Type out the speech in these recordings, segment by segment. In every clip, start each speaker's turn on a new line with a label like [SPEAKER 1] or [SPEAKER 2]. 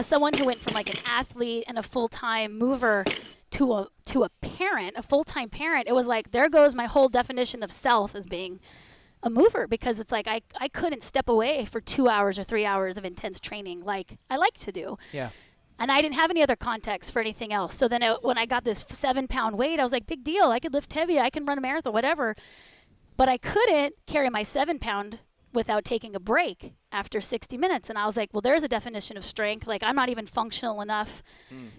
[SPEAKER 1] as someone who went from like an athlete and a full-time mover to a parent, a full-time parent, it was like, there goes my whole definition of self as being a mover, because it's like I couldn't step away for 2 hours or 3 hours of intense training like I like to do.
[SPEAKER 2] Yeah.
[SPEAKER 1] And I didn't have any other context for anything else. So then when I got this 7-pound weight, I was like, big deal. I could lift heavy. I can run a marathon, whatever. But I couldn't carry my 7-pound without taking a break after 60 minutes. And I was like, well, there's a definition of strength. Like, I'm not even functional enough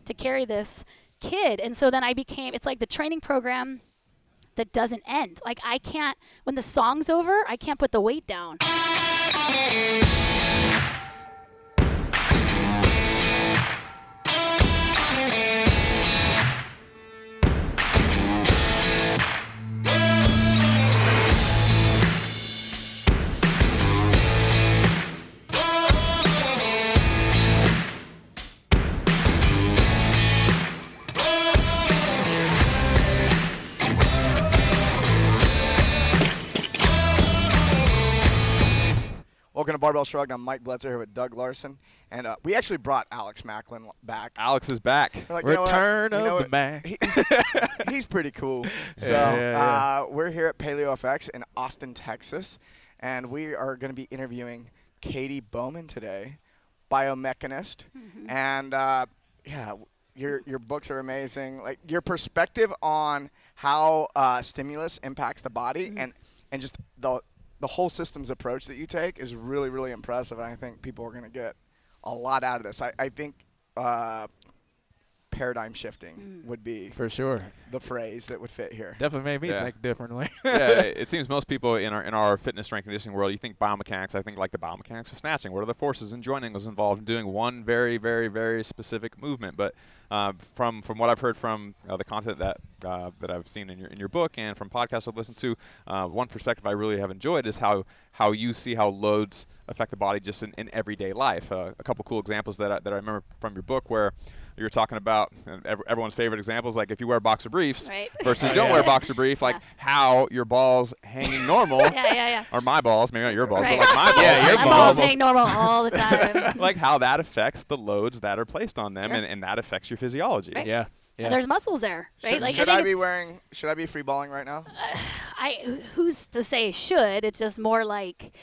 [SPEAKER 1] to carry this kid. And so then it's like the training program that doesn't end. Like, I can't, when the song's over, I can't put the weight down.
[SPEAKER 3] Welcome to Barbell Shrugged. I'm Mike Bletzer here with Doug Larson. And we actually brought Alex Macklin back.
[SPEAKER 4] Alex is back.
[SPEAKER 3] Like,
[SPEAKER 2] Return of the Mac.
[SPEAKER 3] He's pretty cool. So we're here at Paleo FX in Austin, Texas. And we are going to be interviewing Katy Bowman today, biomechanist. And your books are amazing. Like, your perspective on how stimulus impacts the body and just the whole systems approach that you take is really, really impressive. And I think people are going to get a lot out of this. I think paradigm shifting would be
[SPEAKER 2] For sure.
[SPEAKER 3] the phrase that would fit here.
[SPEAKER 2] Definitely made me think differently.
[SPEAKER 4] It seems most people in our fitness strength conditioning world, you think biomechanics, I think like the biomechanics of snatching. What are the forces and joining is involved in doing one very, very, very specific movement? But from what I've heard from the content that I've seen in your book and from podcasts I've listened to, one perspective I really have enjoyed is how you see how loads affect the body just in everyday life. A couple cool examples that I remember from your book where you're talking about everyone's favorite examples, like if you wear boxer briefs versus you don't wear boxer brief, like how your balls hanging normal, or my balls, maybe not your balls, but like my balls,
[SPEAKER 1] your balls hang normal all the time.
[SPEAKER 4] Like how that affects the loads that are placed on them, and that affects your physiology.
[SPEAKER 1] Right.
[SPEAKER 2] Yeah.
[SPEAKER 1] And there's muscles there, right?
[SPEAKER 3] Should I be free balling right now?
[SPEAKER 1] Who's to say should? It's just more like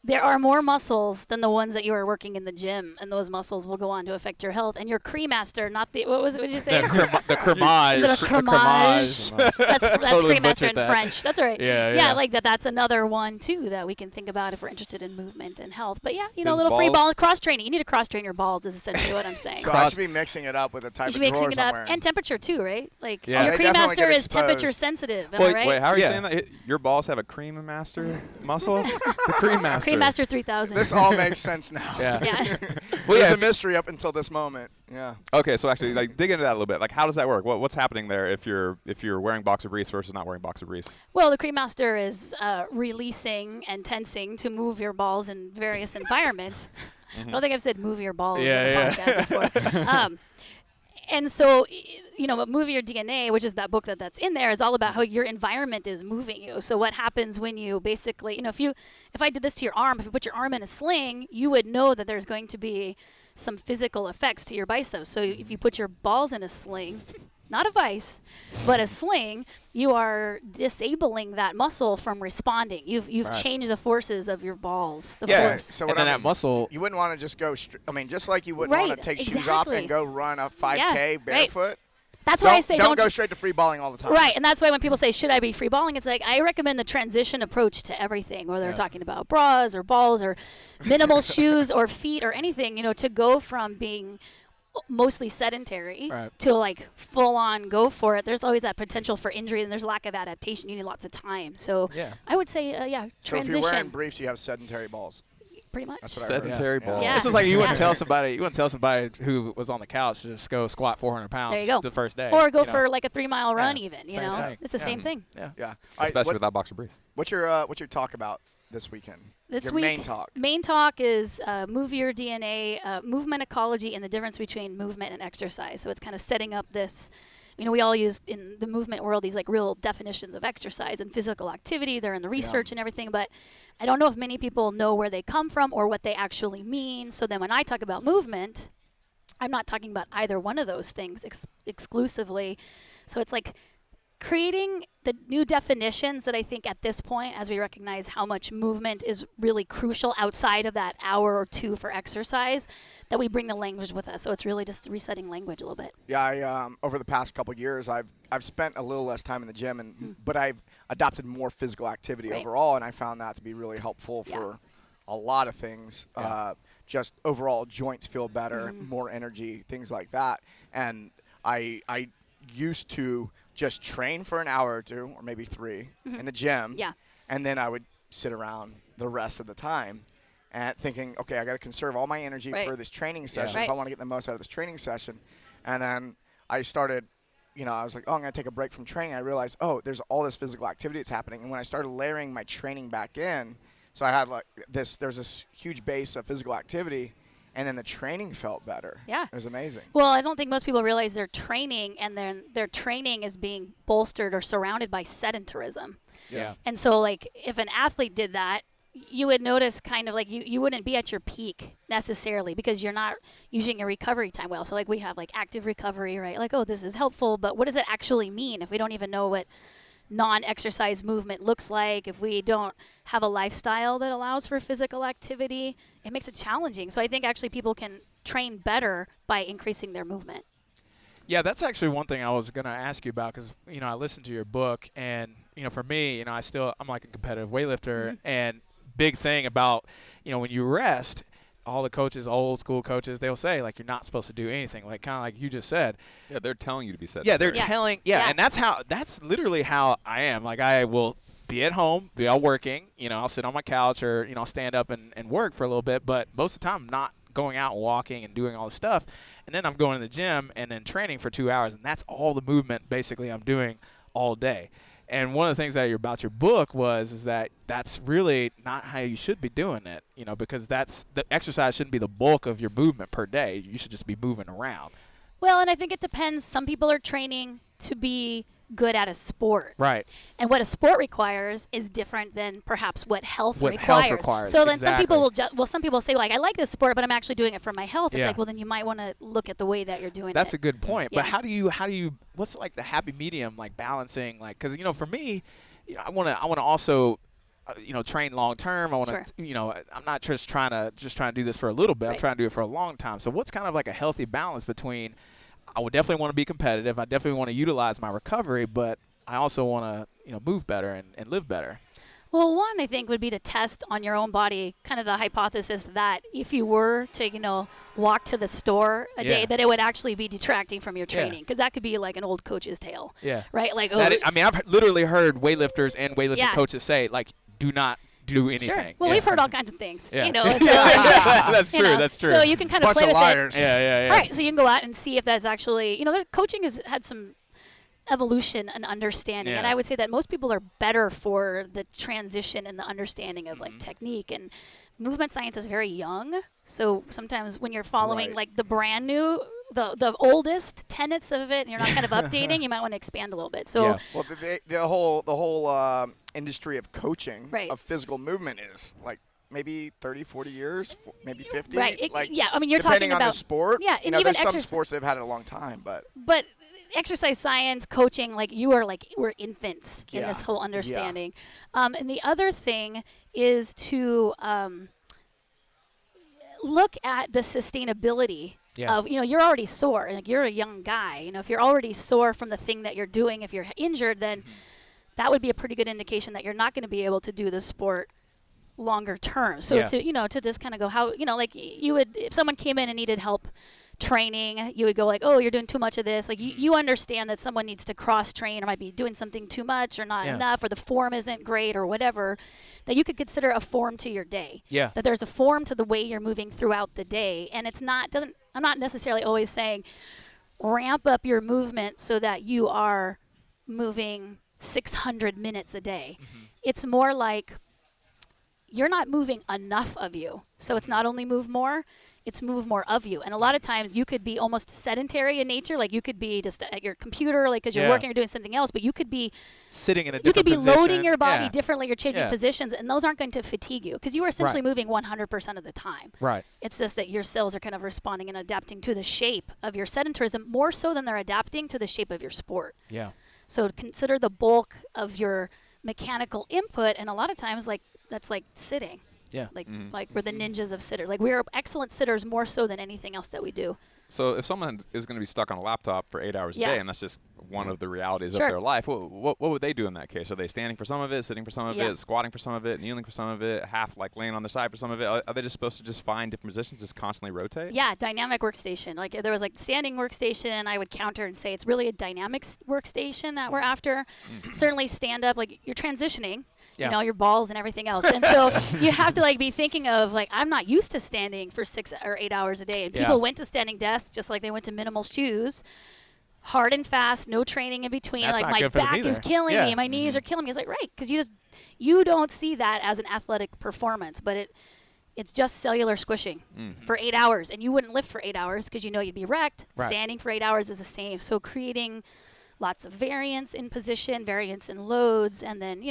[SPEAKER 1] there are more muscles than the ones that you are working in the gym, and those muscles will go on to affect your health. And your cremaster, not the, what did you say?
[SPEAKER 2] The cremage.
[SPEAKER 1] The cremage. That's
[SPEAKER 2] Totally
[SPEAKER 1] cremaster in
[SPEAKER 2] that.
[SPEAKER 1] French. That's right.
[SPEAKER 2] Yeah,
[SPEAKER 1] like that's another one too that we can think about if we're interested in movement and health. But yeah,
[SPEAKER 4] His
[SPEAKER 1] a little free
[SPEAKER 4] balls-
[SPEAKER 1] ball cross training. You need to cross train your balls is essentially what I'm saying.
[SPEAKER 3] So I should be mixing it up with a type
[SPEAKER 1] You
[SPEAKER 3] of
[SPEAKER 1] should be mixing
[SPEAKER 3] drawers
[SPEAKER 1] it
[SPEAKER 3] I'm
[SPEAKER 1] up,
[SPEAKER 3] wearing.
[SPEAKER 1] and temperature too, right? Like
[SPEAKER 2] Yeah.
[SPEAKER 1] your
[SPEAKER 3] They definitely
[SPEAKER 1] cremaster
[SPEAKER 3] get
[SPEAKER 1] is temperature
[SPEAKER 3] exposed.
[SPEAKER 1] sensitive. Am I right?
[SPEAKER 4] Wait, how are you
[SPEAKER 2] Yeah.
[SPEAKER 4] saying that? Your balls have a cream master muscle? The cream master.
[SPEAKER 1] Cremaster 3000.
[SPEAKER 3] This all makes sense now.
[SPEAKER 2] Yeah.
[SPEAKER 1] Yeah.
[SPEAKER 3] Well, there's a mystery up until this moment. Yeah.
[SPEAKER 4] Okay, so actually, like, dig into that a little bit. Like, how does that work? What's happening there if you're wearing boxer briefs versus not wearing boxer briefs?
[SPEAKER 1] Well, the cremaster is releasing and tensing to move your balls in various environments. I don't think I've said move your balls in a podcast before. And so, Move Your DNA, which is that book that's in there, is all about how your environment is moving you. So what happens when you basically, if I did this to your arm, if you put your arm in a sling, you would know that there's going to be some physical effects to your biceps. So if you put your balls in a sling, not a vice, but a sling, you are disabling that muscle from responding. You've changed the forces of your balls. The force.
[SPEAKER 3] So
[SPEAKER 2] And then that muscle.
[SPEAKER 3] You wouldn't want to just go. just like you wouldn't want to take shoes off and go run a 5K barefoot.
[SPEAKER 1] That's why I say
[SPEAKER 3] don't go straight to free balling all the time.
[SPEAKER 1] Right, and that's why when people say, should I be free balling, it's like, I recommend the transition approach to everything, whether they're talking about bras or balls or minimal shoes or feet or anything, to go from being mostly sedentary to like full on go for it. There's always that potential for injury, and there's lack of adaptation. You need lots of time. So I would say, transition.
[SPEAKER 3] So if you're wearing briefs, you have sedentary balls.
[SPEAKER 1] Pretty much.
[SPEAKER 3] That's what
[SPEAKER 4] Sedentary
[SPEAKER 3] I heard.
[SPEAKER 4] balls.
[SPEAKER 1] Yeah.
[SPEAKER 2] This is like you wouldn't tell somebody who was on the couch to just go squat 400 pounds
[SPEAKER 1] There you go.
[SPEAKER 2] the first day.
[SPEAKER 1] Or go for like a 3-mile run even,
[SPEAKER 2] Same thing.
[SPEAKER 1] It's the same thing.
[SPEAKER 2] Yeah.
[SPEAKER 3] Yeah. All right,
[SPEAKER 4] Especially without boxer briefs.
[SPEAKER 3] What's your talk about this weekend?
[SPEAKER 1] This
[SPEAKER 3] your
[SPEAKER 1] week,
[SPEAKER 3] main talk.
[SPEAKER 1] Main talk is Move Your DNA, movement ecology, and the difference between movement and exercise. So it's kind of setting up this, we all use in the movement world these like real definitions of exercise and physical activity. They're in the research and everything, but I don't know if many people know where they come from or what they actually mean. So then when I talk about movement, I'm not talking about either one of those things exclusively. So it's like creating the new definitions that I think at this point, as we recognize how much movement is really crucial outside of that hour or two for exercise, that we bring the language with us. So it's really just resetting language a little bit.
[SPEAKER 3] Yeah, I over the past couple of years, I've spent a little less time in the gym, but I've adopted more physical activity overall, and I found that to be really helpful for a lot of things. Just overall, joints feel better, more energy, things like that. And I used to just train for an hour or two, or maybe 3, in the gym, and then I would sit around the rest of the time and thinking, okay, I got to conserve all my energy for this training session if I want to get the most out of this training session. And then I started, I was like, oh, I'm going to take a break from training. I realized, oh, there's all this physical activity that's happening. And when I started layering my training back in, so I had there's this huge base of physical activity, and then the training felt better.
[SPEAKER 1] Yeah.
[SPEAKER 3] It was amazing.
[SPEAKER 1] Well, I don't think most people realize they're training, and then their training is being bolstered or surrounded by sedentarism.
[SPEAKER 2] Yeah.
[SPEAKER 1] And so, like, if an athlete did that, you would notice kind of like you wouldn't be at your peak necessarily because you're not using your recovery time well. So, like, we have, like, active recovery, right? Like, oh, this is helpful, but what does it actually mean if we don't even know what non-exercise movement looks like, if we don't have a lifestyle that allows for physical activity? It makes it challenging. So I think actually people can train better by increasing their movement.
[SPEAKER 2] Yeah, that's actually one thing I was going to ask you about because, I listened to your book, and, for me, I'm like a competitive weightlifter, and big thing about, when you rest, all the coaches, old school coaches, they'll say, like, you're not supposed to do anything, like kind of like you just said.
[SPEAKER 4] Yeah, they're telling you to be sedentary.
[SPEAKER 2] Yeah, they're telling, and that's literally how I am. Like, I will be at home, be all working, I'll sit on my couch or, I'll stand up and work for a little bit, but most of the time I'm not going out and walking and doing all the stuff. And then I'm going to the gym and then training for 2 hours, and that's all the movement basically I'm doing all day. And one of the things about your book is that that's really not how you should be doing it, because the exercise shouldn't be the bulk of your movement per day. You should just be moving around.
[SPEAKER 1] Well, and I think it depends. Some people are training to be good at a sport.
[SPEAKER 2] Right.
[SPEAKER 1] And what a sport requires is different than perhaps what health requires. So then some people some people say, like, I like this sport, but I'm actually doing it for my health. It's like, well, then you might want to look at the way that you're doing it.
[SPEAKER 2] That's a good point. But how do you what's like the happy medium, like balancing, like, because for me, I want to also train long term. I want to I'm not just trying to do this for a little bit. I'm trying to do it for a long time. So what's kind of like a healthy balance between, I would definitely want to be competitive, I definitely want to utilize my recovery, but I also want to move better and live better?
[SPEAKER 1] Well, one, I think, would be to test on your own body kind of the hypothesis that if you were to, walk to the store a day, that it would actually be detracting from your training, because that could be like an old coach's tale. Yeah. Right? Like,
[SPEAKER 2] I've literally heard weightlifters and weightlifting coaches say, like, do not do anything.
[SPEAKER 1] Sure. Well, we've heard all kinds of things.
[SPEAKER 2] Yeah.
[SPEAKER 1] So,
[SPEAKER 2] that's true. That's true.
[SPEAKER 1] So you can kind of play with
[SPEAKER 3] liars.
[SPEAKER 1] it.
[SPEAKER 2] Yeah.
[SPEAKER 1] All right. So you can go out and see if that's actually, coaching has had some evolution and understanding, and I would say that most people are better for the transition and the understanding of like technique, and movement science is very young. So sometimes when you're following like the brand new, the oldest tenets of it, and you're not kind of updating, you might want to expand a little bit. So
[SPEAKER 3] well, the whole industry of coaching of physical movement is like maybe 30, 40 years, maybe 50.
[SPEAKER 1] Right.
[SPEAKER 3] You're
[SPEAKER 1] depending
[SPEAKER 3] talking about the sport.
[SPEAKER 1] Yeah, and even
[SPEAKER 3] there's some sports that have had it a long time, but
[SPEAKER 1] exercise science, coaching, like we're infants in this whole understanding. And the other thing is to look at the sustainability of, you're already sore, like you're a young guy, if you're already sore from the thing that you're doing, if you're injured, then that would be a pretty good indication that you're not going to be able to do the sport longer term. So to just kind of go how, like you would, if someone came in and needed help training, you would go like, oh, you're doing too much of this. Like you understand that someone needs to cross train or might be doing something too much or not enough, or the form isn't great or whatever, that you could consider a form to your day. Yeah. That there's a form to the way you're moving throughout the day. And I'm not necessarily always saying ramp up your movement so that you are moving 600 minutes a day. It's more like you're not moving enough of you. So it's not only move more, it's move more of you. And a lot of times you could be almost sedentary in nature. Like you could be just at your computer, like because you're working or doing something else, but you could be
[SPEAKER 2] sitting in a different
[SPEAKER 1] position. You could be loading your body
[SPEAKER 2] Yeah.
[SPEAKER 1] differently. You're changing positions, and those aren't going to fatigue you because you are essentially moving 100% of the time.
[SPEAKER 2] Right.
[SPEAKER 1] It's just that your cells are kind of responding and adapting to the shape of your sedentarism more so than they're adapting to the shape of your sport.
[SPEAKER 2] Yeah.
[SPEAKER 1] So consider the bulk of your mechanical input, and a lot of times that's like sitting.
[SPEAKER 2] Yeah.
[SPEAKER 1] Like we're the ninjas of sitters. Like we're excellent sitters more so than anything else that we do.
[SPEAKER 4] So if someone is going to be stuck on a laptop for 8 hours a day, and that's just one of the realities of
[SPEAKER 1] Sure.
[SPEAKER 4] their life, what would they do in that case? Are they standing for some of it, sitting for some of it, squatting for some of it, kneeling for some of it, half like laying on their side for some of it? Are they just supposed to just find different positions, just constantly rotate?
[SPEAKER 1] Yeah, dynamic workstation. Like there was like standing workstation, and I would counter and say it's really a dynamic workstation that we're after. Certainly stand up, like you're transitioning. You know, your balls and everything else. And so you have to like be thinking of like, I'm not used to standing for 6 or 8 hours a day. And people went to standing desks just like they went to minimal shoes, hard and fast, no training in between.
[SPEAKER 2] That's
[SPEAKER 1] like
[SPEAKER 2] not
[SPEAKER 1] my
[SPEAKER 2] good for them
[SPEAKER 1] back
[SPEAKER 2] either.
[SPEAKER 1] is killing me, my knees are killing me. It's like, right, because you don't see that as an athletic performance, but it's just cellular squishing for 8 hours. And you wouldn't lift for 8 hours because you know you'd be wrecked.
[SPEAKER 2] Right.
[SPEAKER 1] Standing for 8 hours is the same. So creating lots of variance in position, variance in loads, and then,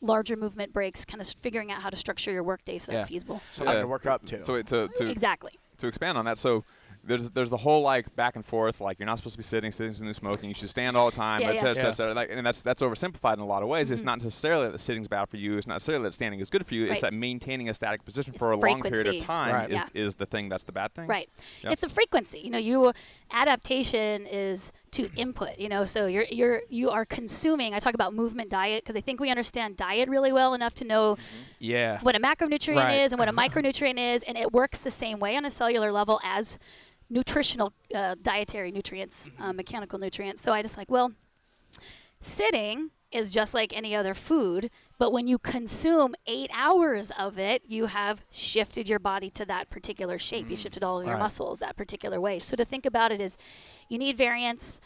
[SPEAKER 1] larger movement breaks, kind of figuring out how to structure your work day so that's feasible.
[SPEAKER 3] Something to work up to.
[SPEAKER 4] So
[SPEAKER 1] Exactly.
[SPEAKER 4] To expand on that, so there's the whole like back and forth, like you're not supposed to be sitting's the new smoking, you should stand all the time, et cetera. Like, and that's oversimplified in a lot of ways. It's not necessarily that the sitting's bad for you, it's not necessarily that standing is good for you, it's that maintaining a static position for a long period of time is the thing that's the bad thing.
[SPEAKER 1] Right.
[SPEAKER 4] Yep.
[SPEAKER 1] It's a frequency. Adaptation is to input, so you are consuming. I talk about movement diet because I think we understand diet really well enough to know what a macronutrient is and what a micronutrient is, and it works the same way on a cellular level as nutritional dietary nutrients, mechanical nutrients. So I just sitting is just like any other food, but when you consume 8 hours of it, you have shifted your body to that particular shape. You shifted all of your muscles that particular way. So to think about it is you need variance.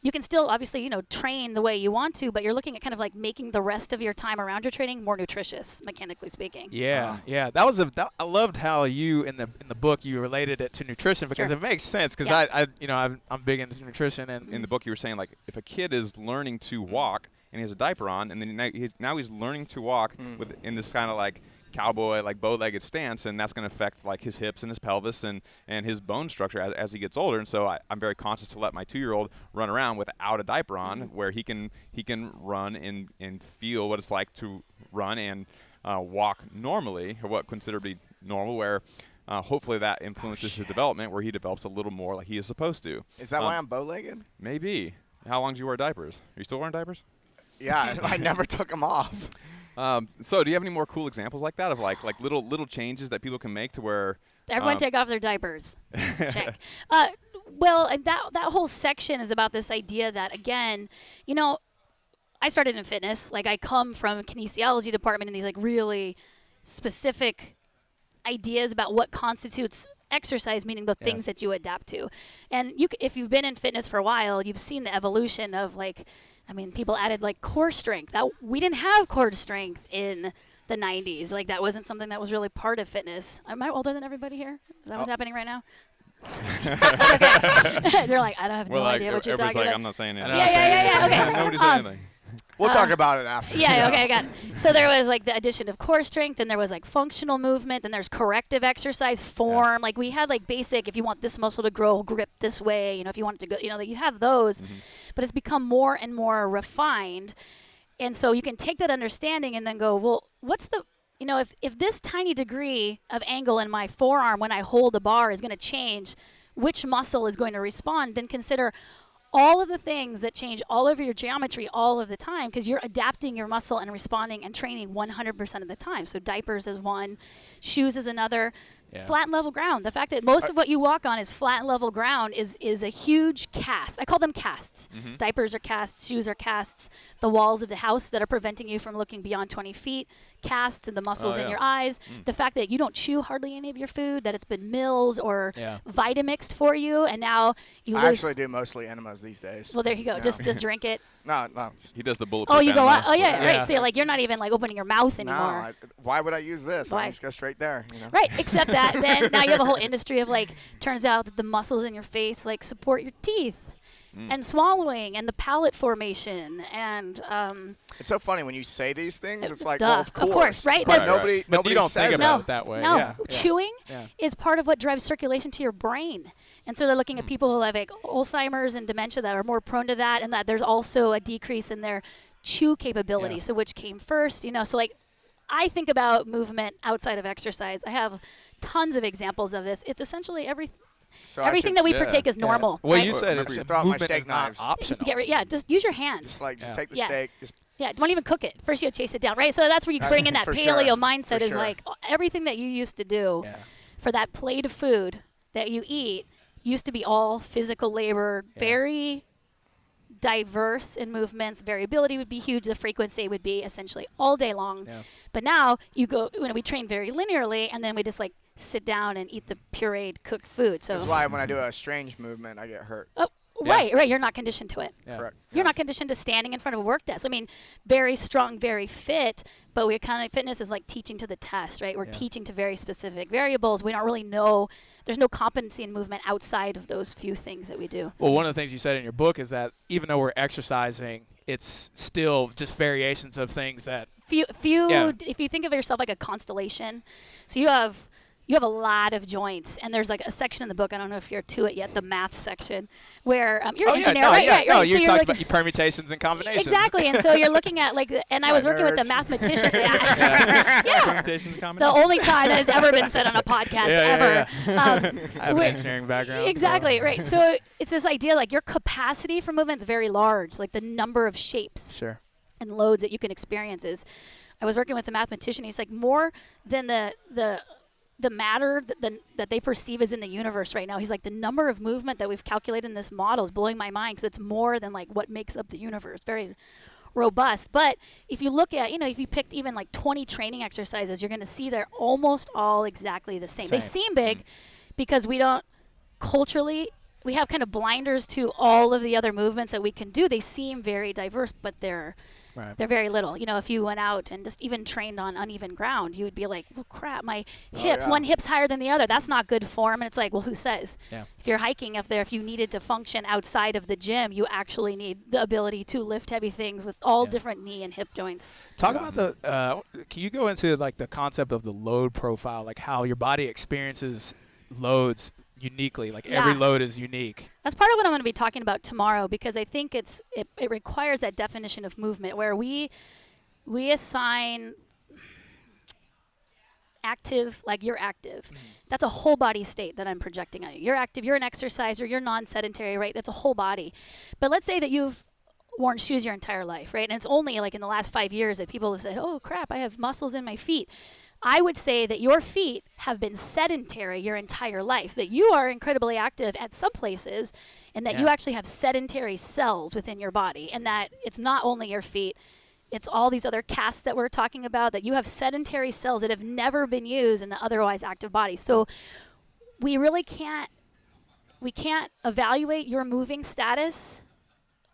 [SPEAKER 1] You can still obviously, train the way you want to, but you're looking at kind of like making the rest of your time around your training more nutritious, mechanically speaking.
[SPEAKER 2] Yeah, that was I loved how you in the book you related it to nutrition because it makes sense because I'm big into nutrition and
[SPEAKER 4] in the book you were saying like if a kid is learning to walk and he has a diaper on and then now he's learning to walk in this kind of like cowboy like bow-legged stance, and that's going to affect like his hips and his pelvis and his bone structure as he gets older. And so I'm very conscious to let my 2-year-old run around without a diaper on, where he can run and feel what it's like to run and walk normally, or what considered to be normal, where hopefully that influences his development, where he develops a little more like he is supposed to.
[SPEAKER 3] Is that why I'm bow-legged?
[SPEAKER 4] Maybe. How long do you wear diapers? Are you still wearing diapers?
[SPEAKER 3] Yeah, I never took them off.
[SPEAKER 4] So do you have any more cool examples like that of like little changes that people can make to where
[SPEAKER 1] everyone take off their diapers? Check. Well, and that whole section is about this idea that, again, I started in fitness. Like I come from a kinesiology department and these like really specific ideas about what constitutes exercise, meaning the things that you adapt to. And if you've been in fitness for a while, you've seen the evolution of people added like core strength. We didn't have core strength in the 90s. Like that wasn't something that was really part of fitness. Am I older than everybody here? Is that what's happening right now? Okay. They're like, I don't have no idea what you're talking about.
[SPEAKER 4] I'm not saying anything.
[SPEAKER 1] Yeah. Okay.
[SPEAKER 4] Nobody said anything.
[SPEAKER 3] We'll talk about it after.
[SPEAKER 1] Yeah, okay, I got it. So there was like the addition of core strength, and there was like functional movement, and there's corrective exercise, form. Like we had like basic, if you want this muscle to grow, grip this way, if you want it to go, you have those, but it's become more and more refined. And so you can take that understanding and then go, well, what's the, if this tiny degree of angle in my forearm when I hold a bar is going to change, which muscle is going to respond, then consider all of the things that change all over your geometry all of the time, because you're adapting your muscle and responding and training 100% of the time. So diapers is one, shoes is another. Flat and level ground. The fact that most of what you walk on is flat and level ground is a huge cast. I call them casts. Diapers are casts, shoes are casts. The walls of the house that are preventing you from looking beyond 20 feet, casts and the muscles in your eyes, the fact that you don't chew hardly any of your food, that it's been milled or Vitamixed for you, and now you
[SPEAKER 3] I actually do mostly enemas these days.
[SPEAKER 1] Well, there you go. Just drink it.
[SPEAKER 3] No.
[SPEAKER 4] He does the bulletproof.
[SPEAKER 1] Oh, you go.
[SPEAKER 4] enema.
[SPEAKER 1] Right. So like you're not even like opening your mouth anymore.
[SPEAKER 3] No, why would I use this?
[SPEAKER 1] Why?
[SPEAKER 3] I just go straight there. You know?
[SPEAKER 1] Right. Except that then now you have a whole industry of like, turns out that the muscles in your face like support your teeth. And swallowing and the palate formation and
[SPEAKER 3] it's so funny when you say these things. It's like,
[SPEAKER 1] duh,
[SPEAKER 3] well, of course,
[SPEAKER 1] right?
[SPEAKER 3] But
[SPEAKER 1] Right.
[SPEAKER 3] nobody
[SPEAKER 2] But you don't
[SPEAKER 3] says
[SPEAKER 2] think about it that way.
[SPEAKER 1] No,
[SPEAKER 2] Yeah.
[SPEAKER 1] chewing is part of what drives circulation to your brain. And so they're looking at people who have like Alzheimer's and dementia that are more prone to that, and that there's also a decrease in their chew capability. So which came first, So like, I think about movement outside of exercise. I have tons of examples of this. It's essentially everything that we partake is normal.
[SPEAKER 2] Well,
[SPEAKER 1] right?
[SPEAKER 2] you said it's movement is not optional.
[SPEAKER 1] Just use your hands.
[SPEAKER 3] Just take the steak.
[SPEAKER 1] Don't even cook it. First you chase it down, right? So that's where you bring in that paleo mindset is like everything that you used to do for that plate of food that you eat used to be all physical labor, very diverse in movements. Variability would be huge. The frequency would be essentially all day long. But now we train very linearly, and then we just like sit down and eat the pureed cooked food. So
[SPEAKER 3] that's why when I do a strange movement, I get hurt.
[SPEAKER 1] Oh, right. You're not conditioned to it.
[SPEAKER 3] Correct.
[SPEAKER 1] You're not conditioned to standing in front of a work desk. I mean, very strong, very fit, but we're kind of fitness is like teaching to the test, right? We're teaching to very specific variables. We don't really know. There's no competency in movement outside of those few things that we do.
[SPEAKER 2] Well, one of the things you said in your book is that even though we're exercising, it's still just variations of things that
[SPEAKER 1] If you think of yourself like a constellation, so you have a lot of joints, and there's like a section in the book, I don't know if you're to it yet, the math section, where you're an engineer, right?
[SPEAKER 2] No,
[SPEAKER 1] So
[SPEAKER 2] you're
[SPEAKER 1] you're
[SPEAKER 2] talking
[SPEAKER 1] like,
[SPEAKER 2] about your permutations and combinations.
[SPEAKER 1] Exactly, and so you're looking at like, and I was working with a mathematician.
[SPEAKER 2] Permutations and combinations.
[SPEAKER 1] The only time that has ever been said on a podcast ever.
[SPEAKER 2] I have an engineering background.
[SPEAKER 1] Exactly, right. So it's this idea like your capacity for movement is very large, like the number of shapes and loads that you can experience is. I was working with a mathematician. He's like, more than the matter that they perceive is in the universe right now. He's like, the number of movement that we've calculated in this model is blowing my mind because it's more than like what makes up the universe. Very robust. But if you look at, if you picked even like 20 training exercises, you're going to see they're almost all exactly the same. They seem big because we don't culturally, we have kind of blinders to all of the other movements that we can do. They seem very diverse, but they're very little. If you went out and just even trained on uneven ground, you would be like, well, crap, my hips, one hip's higher than the other. That's not good form. And it's like, well, who says? If you're hiking up there, if you needed to function outside of the gym, you actually need the ability to lift heavy things with all different knee and hip joints.
[SPEAKER 2] Talk about can you go into like the concept of the load profile, like how your body experiences loads uniquely, like every load is unique.
[SPEAKER 1] That's part of what I'm going to be talking about tomorrow, because I think it requires that definition of movement where we assign active, like you're active. That's a whole body state that I'm projecting on you. You're active, you're an exerciser, you're non-sedentary, right? That's a whole body. But let's say that you've worn shoes your entire life, right? And it's only like in the last 5 years that people have said, oh crap, I have muscles in my feet. I would say that your feet have been sedentary your entire life, that you are incredibly active at some places, and that you actually have sedentary cells within your body, and that it's not only your feet, it's all these other casts that we're talking about, that you have sedentary cells that have never been used in an otherwise active body. So we really can't evaluate your moving status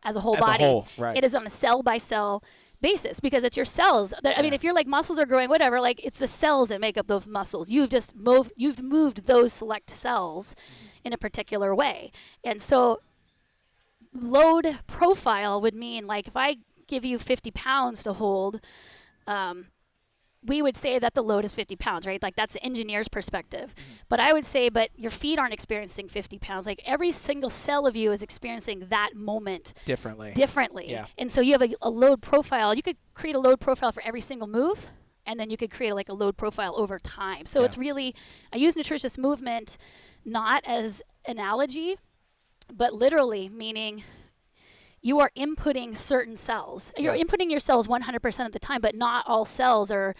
[SPEAKER 1] as a whole body. It is on a cell-by-cell basis, because it's your cells. I mean, if you're like muscles are growing, whatever, like it's the cells that make up those muscles. You've moved those select cells in a particular way. And so load profile would mean like if I give you 50 pounds to hold, we would say that the load is 50 pounds, right? Like that's the engineer's perspective. But I would say, but your feet aren't experiencing 50 pounds. Like every single cell of you is experiencing that moment differently. Yeah. And so you have a load profile. You could create a load profile for every single move, and then you could create like a load profile over time. So it's really, I use nutritious movement not as analogy, but literally, meaning you are inputting certain cells. You're inputting your cells 100% of the time, but not all cells are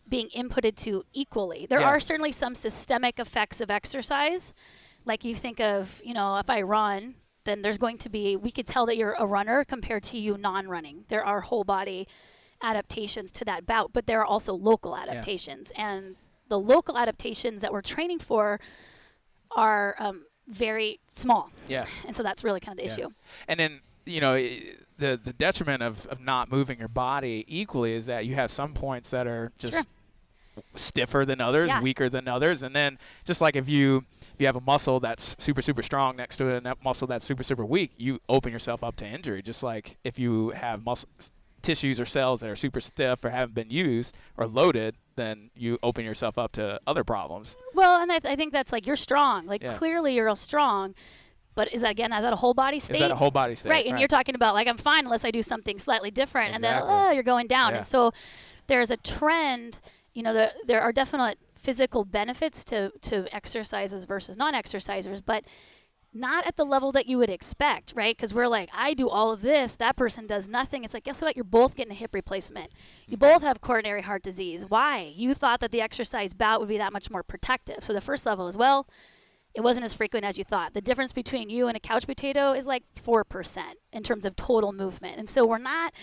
[SPEAKER 1] being inputted to equally. There are certainly some systemic effects of exercise. Like you think of, if I run, then there's going to be, we could tell that you're a runner compared to you non-running. There are whole body adaptations to that bout, but there are also local adaptations. And the local adaptations that we're training for are very small.
[SPEAKER 2] Yeah.
[SPEAKER 1] And so that's really kind of the issue.
[SPEAKER 2] And then, the detriment of not moving your body equally is that you have some points that are just stiffer than others, weaker than others. And then just like if you have a muscle that's super, super strong next to a muscle that's super, super weak, you open yourself up to injury. Just like if you have tissues or cells that are super stiff or haven't been used or loaded, then you open yourself up to other problems.
[SPEAKER 1] Well, and I think that's like you're strong. Like clearly you're strong. But is that a whole body state?
[SPEAKER 2] Is that a whole body state?
[SPEAKER 1] Right, and you're talking about like I'm fine unless I do something slightly different, and then you're going down. And so there's a trend. There are definite physical benefits to exercises versus non-exercisers, but not at the level that you would expect, right? Because we're like, I do all of this, that person does nothing. It's like, guess what? You're both getting a hip replacement. You both have coronary heart disease. Why? You thought that the exercise bout would be that much more protective. So the first level is, it wasn't as frequent as you thought. The difference between you and a couch potato is like 4% in terms of total movement. And so we're not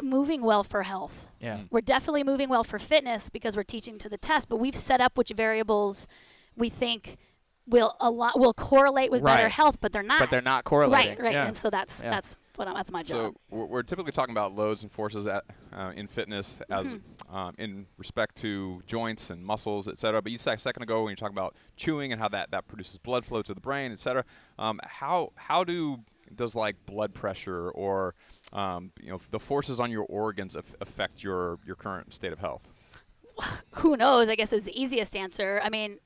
[SPEAKER 1] moving well for health.
[SPEAKER 2] Yeah.
[SPEAKER 1] We're definitely moving well for fitness because we're teaching to the test, but we've set up which variables we think will correlate with better health, but they're not.
[SPEAKER 2] But they're not correlating.
[SPEAKER 1] Right.
[SPEAKER 2] Yeah.
[SPEAKER 1] And so that's my job.
[SPEAKER 4] So we're typically talking about loads and forces in fitness as in respect to joints and muscles, et cetera. But you said a second ago when you're talking about chewing and how that produces blood flow to the brain, et cetera. How does like blood pressure or the forces on your organs affect your current state of health?
[SPEAKER 1] Who knows? I guess is the easiest answer. I mean,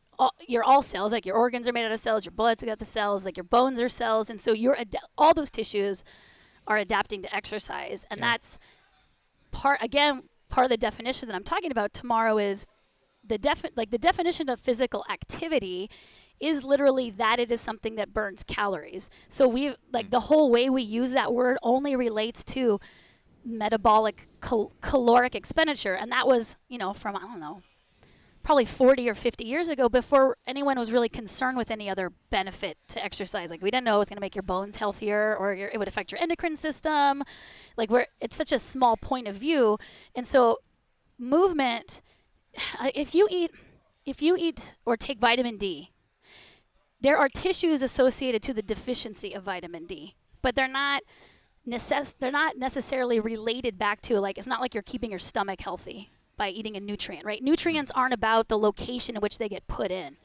[SPEAKER 1] you're all cells. Like your organs are made out of cells. Your blood's got the cells. Like your bones are cells, and so all those tissues are adapting to exercise, and that's part of the definition that I'm talking about tomorrow is the definition of physical activity is literally that it is something that burns calories. So the whole way we use that word only relates to metabolic caloric expenditure, and that was from I don't know, probably 40 or 50 years ago, before anyone was really concerned with any other benefit to exercise. Like we didn't know it was going to make your bones healthier or it would affect your endocrine system. Like it's such a small point of view. And so movement, if you eat or take vitamin D, there are tissues associated to the deficiency of vitamin D, but they're not necessarily related back to, like, it's not like you're keeping your stomach healthy by eating a nutrient, right? Nutrients aren't about the location in which they get put in,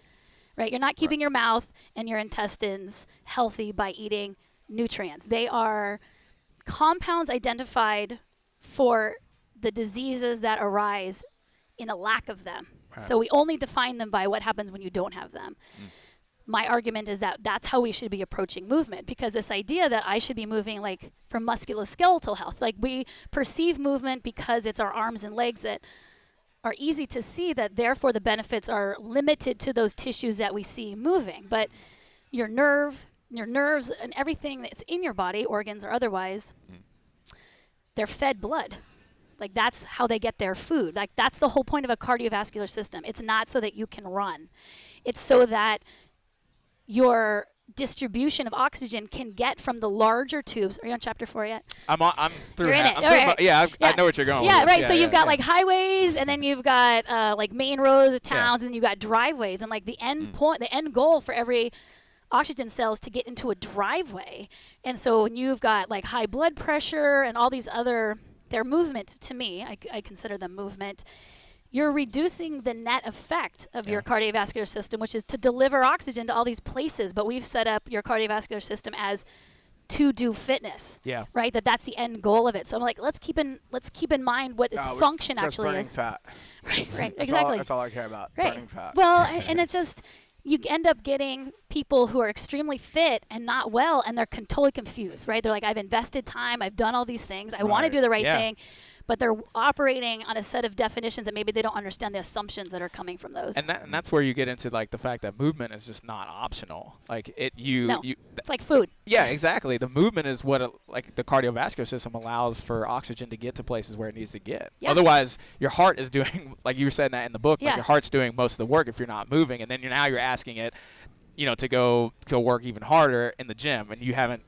[SPEAKER 1] right? You're not keeping your mouth and your intestines healthy by eating nutrients. They are compounds identified for the diseases that arise in a lack of them. Right. So we only define them by what happens when you don't have them. My argument is that that's how we should be approaching movement, because this idea that I should be moving like for musculoskeletal health, like we perceive movement because it's our arms and legs that are easy to see, that therefore the benefits are limited to those tissues that we see moving. But your nerves and everything that's in your body, organs or otherwise, they're fed blood. Like that's how they get their food. Like that's the whole point of a cardiovascular system. It's not so that you can run. It's so that your distribution of oxygen can get from the larger tubes. Are you on chapter 4 yet?
[SPEAKER 2] I'm through.
[SPEAKER 1] You're in it.
[SPEAKER 2] I know what you're going.
[SPEAKER 1] Yeah,
[SPEAKER 2] with.
[SPEAKER 1] right. So you've got like highways, and then you've got like main roads of towns, and then you've got driveways, and like the end point, the end goal for every oxygen cell is to get into a driveway. And so when you've got like high blood pressure and all these other, their movement, to me, I consider them movement. You're reducing the net effect of your cardiovascular system, which is to deliver oxygen to all these places. But we've set up your cardiovascular system as to do fitness. Yeah. Right? That's the end goal of it. So I'm like, let's keep in mind what its function actually
[SPEAKER 3] burning
[SPEAKER 1] is.
[SPEAKER 3] Fat.
[SPEAKER 1] Right. Exactly.
[SPEAKER 3] That's all I care about.
[SPEAKER 1] Right.
[SPEAKER 3] Burning fat.
[SPEAKER 1] Well, and it's just, you end up getting people who are extremely fit and not well, and they're totally confused, right? They're like, I've invested time, I've done all these things, I want to do the right thing, but they're operating on a set of definitions that maybe they don't understand the assumptions that are coming from those.
[SPEAKER 2] And that's where you get into like the fact that movement is just not optional. Like
[SPEAKER 1] it's like food.
[SPEAKER 2] Yeah, exactly. The movement is what like the cardiovascular system allows for oxygen to get to places where it needs to get. Yeah. Otherwise, your heart is doing, like you said that in the book, like your heart's doing most of the work if you're not moving, and then you're asking it, to go work even harder in the gym, and you haven't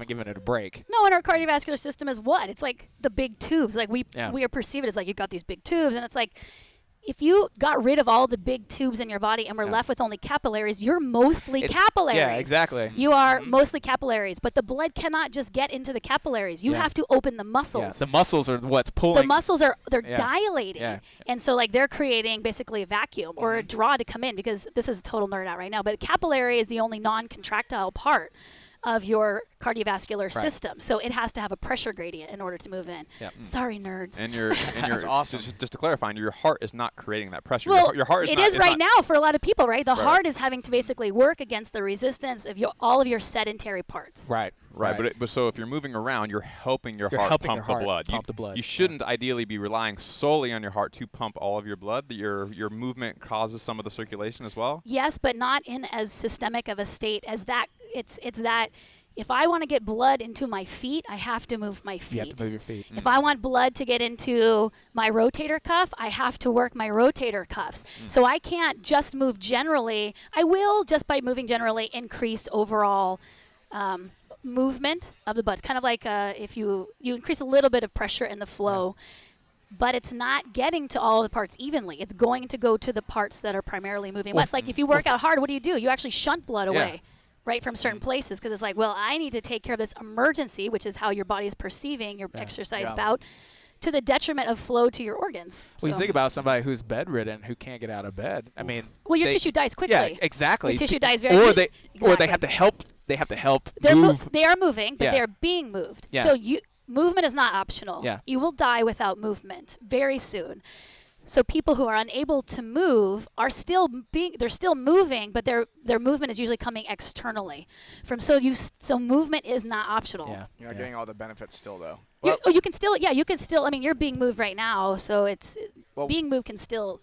[SPEAKER 2] given it a break.
[SPEAKER 1] No, and our cardiovascular system is what? It's like the big tubes. Like we perceive it as like you've got these big tubes, and it's like if you got rid of all the big tubes in your body and were left with only capillaries, you're mostly capillaries.
[SPEAKER 2] Yeah, exactly.
[SPEAKER 1] You are mostly capillaries, but the blood cannot just get into the capillaries. You have to open the muscles.
[SPEAKER 2] Yeah. The muscles are what's pulling.
[SPEAKER 1] The muscles they're dilating. Yeah. And so like they're creating basically a vacuum or a draw to come in, because this is a total nerd out right now, but capillary is the only non-contractile part of your cardiovascular system, so it has to have a pressure gradient in order to move in. Yep. Sorry, nerds.
[SPEAKER 4] And your that's awesome. Just to clarify, your heart is not creating that pressure.
[SPEAKER 1] Well,
[SPEAKER 4] your heart is
[SPEAKER 1] it
[SPEAKER 4] not,
[SPEAKER 1] is right now for a lot of people, right? The heart is having to basically work against the resistance of all of your sedentary parts.
[SPEAKER 2] Right.
[SPEAKER 4] But so if you're moving around, you're helping your heart pump the blood. You shouldn't ideally be relying solely on your heart to pump all of your blood. Your movement causes some of the circulation as well.
[SPEAKER 1] Yes, but not in as systemic of a state as that. It's that if I want to get blood into my feet, I have to move my feet.
[SPEAKER 2] You have to move your feet.
[SPEAKER 1] If I want blood to get into my rotator cuff, I have to work my rotator cuffs. So I can't just move generally. I will, just by moving generally, increase overall movement of the blood. Kind of like if you increase a little bit of pressure in the flow. But it's not getting to all the parts evenly. It's going to go to the parts that are primarily moving. Well, it's like if you work out hard, what do? You actually shunt blood away. Right, from certain places, because it's like, well, I need to take care of this emergency, which is how your body is perceiving your exercise bout, to the detriment of flow to your organs.
[SPEAKER 2] Well, you think about somebody who's bedridden who can't get out of bed. I mean,
[SPEAKER 1] well, your tissue dies quickly.
[SPEAKER 2] Yeah, exactly.
[SPEAKER 1] Your tissue dies very quickly.
[SPEAKER 2] Or they have to help. They have to help.
[SPEAKER 1] They are moving, but they're being moved.
[SPEAKER 2] Yeah.
[SPEAKER 1] So movement is not optional.
[SPEAKER 2] Yeah.
[SPEAKER 1] You will die without movement very soon. So people who are unable to move are still moving, but their movement is usually coming externally. So movement is not optional.
[SPEAKER 3] Yeah. You're not getting all the benefits still, though.
[SPEAKER 1] You can still, I mean, you're being moved right now, so being moved can still,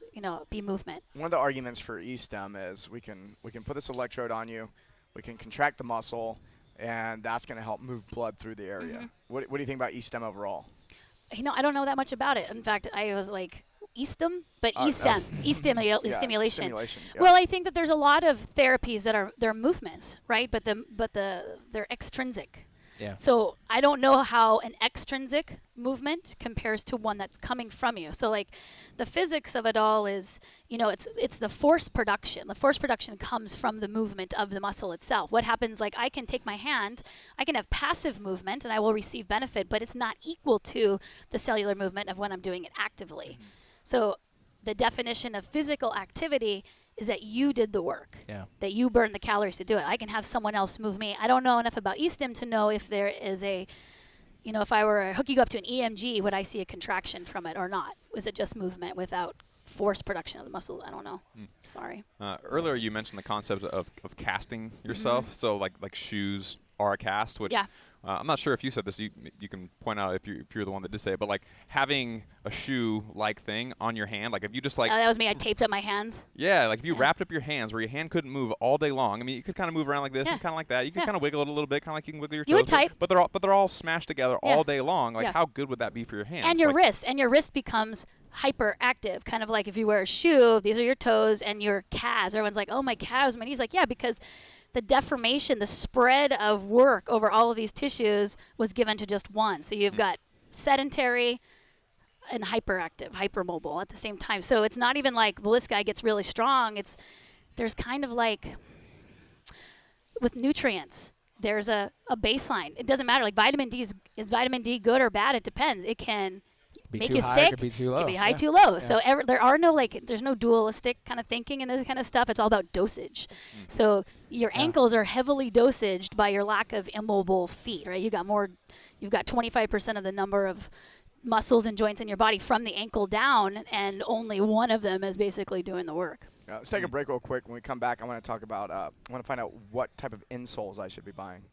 [SPEAKER 1] be movement.
[SPEAKER 3] One of the arguments for E-stem is we can put this electrode on you, we can contract the muscle, and that's going to help move blood through the area. Mm-hmm. What do you think about E-stem overall?
[SPEAKER 1] I don't know that much about it. In fact, I was like, E-stem, but stimulation.
[SPEAKER 3] Yeah.
[SPEAKER 1] Well, I think that there's a lot of therapies that they're movement, right? But they're extrinsic.
[SPEAKER 2] Yeah.
[SPEAKER 1] So I don't know how an extrinsic movement compares to one that's coming from you. So like the physics of it all is, it's the force production. The force production comes from the movement of the muscle itself. What happens, like I can take my hand, I can have passive movement and I will receive benefit, but it's not equal to the cellular movement of when I'm doing it actively. Mm-hmm. So the definition of physical activity is that you did the work, that you burned the calories to do it. I can have someone else move me. I don't know enough about E-stim to know if there is if I were hooking you up to an EMG, would I see a contraction from it or not? Was it just movement without force production of the muscles? I don't know. Sorry.
[SPEAKER 4] Earlier you mentioned the concept of casting yourself. Mm-hmm. So like shoes are a cast, which I'm not sure if you said this. You can point out if you're the one that did say it, but like having a shoe-like thing on your hand, like if you just like
[SPEAKER 1] that was me. I taped up my hands.
[SPEAKER 4] Yeah, like if you wrapped up your hands where your hand couldn't move all day long. I mean, you could kind of move around like this and kind of like that. You could kind of wiggle it a little bit, kind of like you can wiggle your toes.
[SPEAKER 1] You would type,
[SPEAKER 4] but they're all smashed together all day long. Like how good would that be for your hands?
[SPEAKER 1] And your wrist, becomes hyperactive, kind of like if you wear a shoe. These are your toes and your calves. Everyone's like, oh, my calves, my knees. Like, yeah, because the deformation, the spread of work over all of these tissues was given to just one. So you've got sedentary and hyperactive, hypermobile at the same time. So it's not even like, well, this guy gets really strong. There's kind of like with nutrients, there's a baseline. It doesn't matter. Like vitamin D, is vitamin D good or bad? It depends. It can make you sick. It
[SPEAKER 2] could be too low.
[SPEAKER 1] It could be high, too low. Yeah. So there are no there's no dualistic kind of thinking in this kind of stuff. It's all about dosage. So your ankles are heavily dosaged by your lack of immobile feet, right? You've got 25% of the number of muscles and joints in your body from the ankle down, and only one of them is basically doing the work.
[SPEAKER 3] Let's take a break real quick. When we come back, I want to talk about, I want to find out what type of insoles I should be buying.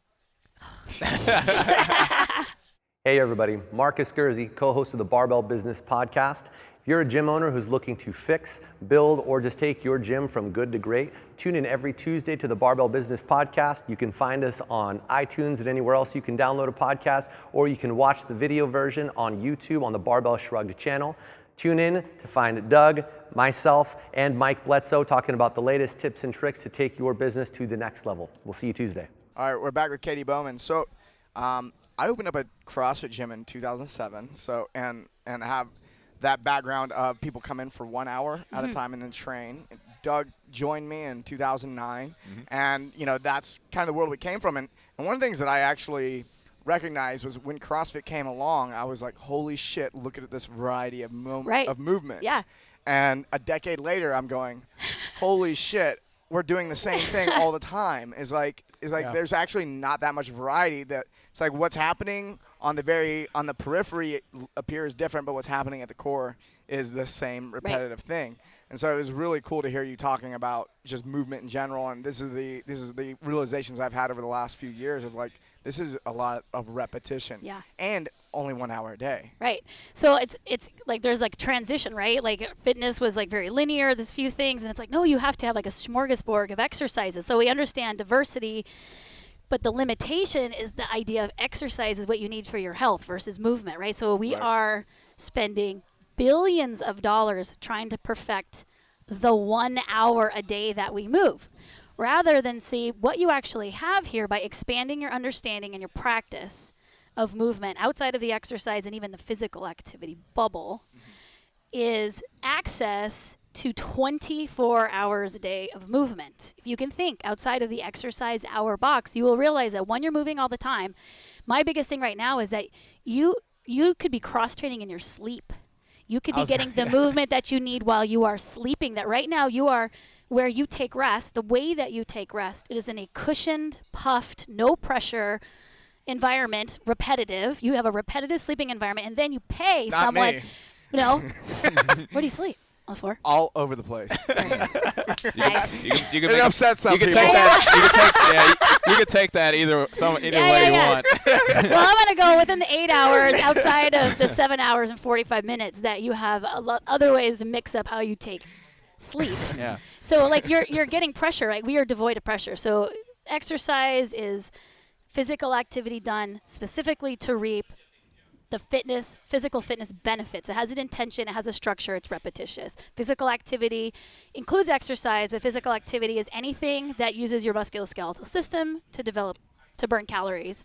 [SPEAKER 5] Hey everybody, Marcus Gurzy, co-host of the Barbell Business Podcast. If you're a gym owner who's looking to fix, build, or just take your gym from good to great, tune in every Tuesday to the Barbell Business Podcast. You can find us on iTunes and anywhere else you can download a podcast, or you can watch the video version on YouTube on the Barbell Shrugged channel. Tune in to find Doug, myself, and Mike Bledsoe talking about the latest tips and tricks to take your business to the next level. We'll see you Tuesday.
[SPEAKER 3] All right, we're back with Katy Bowman. So I opened up a CrossFit gym in 2007, and have that background of people come in for 1 hour at a time and then train. Doug joined me in 2009, and that's kind of the world we came from. And one of the things that I actually recognized was when CrossFit came along, I was like, holy shit, look at this variety of movements.
[SPEAKER 1] Yeah.
[SPEAKER 3] And a decade later, I'm going, holy shit, we're doing the same thing all the time. It's like there's actually not that much variety. That it's like what's happening on the periphery appears different, but what's happening at the core is the same repetitive thing. And so it was really cool to hear you talking about just movement in general. And this is the realizations I've had over the last few years of like, this is a lot of repetition.
[SPEAKER 1] Yeah. And
[SPEAKER 3] only 1 hour a day.
[SPEAKER 1] Right. So it's like there's like transition, right? Like fitness was like very linear, there's few things, and it's like, no, you have to have like a smorgasbord of exercises. So we understand diversity, but the limitation is the idea of exercise is what you need for your health versus movement, right? So we are spending billions of dollars trying to perfect the 1 hour a day that we move, rather than see what you actually have here by expanding your understanding and your practice of movement outside of the exercise and even the physical activity bubble is access to 24 hours a day of movement. If you can think outside of the exercise hour box, you will realize that when you're moving all the time, my biggest thing right now is that you could be cross-training in your sleep. You could be getting the movement that you need while you are sleeping. That right now you are where you take rest, the way that you take rest, it is in a cushioned, puffed, no pressure environment, repetitive. You have a repetitive sleeping environment, and then you pay
[SPEAKER 3] Not
[SPEAKER 1] someone.
[SPEAKER 3] me.
[SPEAKER 1] No. Where do you sleep? On the floor?
[SPEAKER 3] All over the place.
[SPEAKER 1] Nice.
[SPEAKER 2] You can
[SPEAKER 3] It upsets some
[SPEAKER 2] you can
[SPEAKER 3] people.
[SPEAKER 2] take that. You can take that either way you want.
[SPEAKER 1] Well, I'm going to go within the 8 hours outside of the 7 hours and 45 minutes that you have other ways to mix up how you take sleep.
[SPEAKER 2] Yeah.
[SPEAKER 1] So like you're getting pressure, right? We are devoid of pressure. So exercise is physical activity done specifically to reap the physical fitness benefits. It has an intention, it has a structure, it's repetitious. Physical activity includes exercise, but physical activity is anything that uses your musculoskeletal system to burn calories.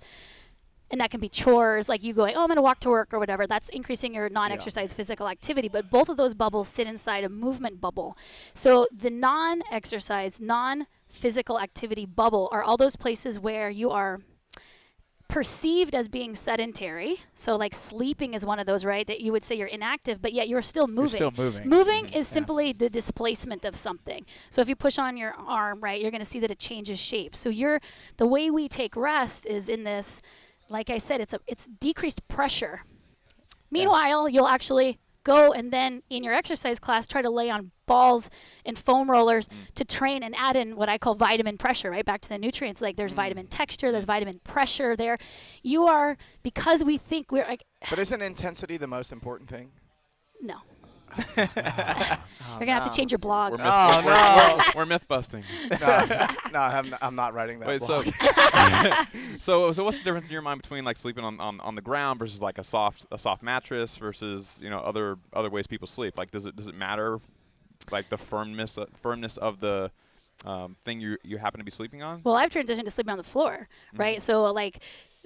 [SPEAKER 1] And that can be chores, like you going, I'm going to walk to work or whatever. That's increasing your non-exercise physical activity. But both of those bubbles sit inside a movement bubble. So the non-exercise, non-physical activity bubble are all those places where you are perceived as being sedentary. So like sleeping is one of those, right? That you would say you're inactive, but yet you're still moving.
[SPEAKER 2] You're still moving.
[SPEAKER 1] Moving is simply the displacement of something. So if you push on your arm, right, you're going to see that it changes shape. So the way we take rest is in this. Like I said, it's decreased pressure. Meanwhile, you'll actually go and then in your exercise class try to lay on balls and foam rollers to train and add in what I call vitamin pressure, right? Back to the nutrients, like there's vitamin texture, there's vitamin pressure there. You are, because we think we're like...
[SPEAKER 3] But isn't intensity the most important thing?
[SPEAKER 1] No. You're going to have to change your blog.
[SPEAKER 4] We're myth busting.
[SPEAKER 3] No, I'm not writing that blog.
[SPEAKER 4] So what's the difference in your mind between like sleeping on the ground versus like a soft mattress versus other ways people sleep? Like does it matter like the firmness of the thing you happen to be sleeping on?
[SPEAKER 1] Well, I've transitioned to sleeping on the floor, right? So like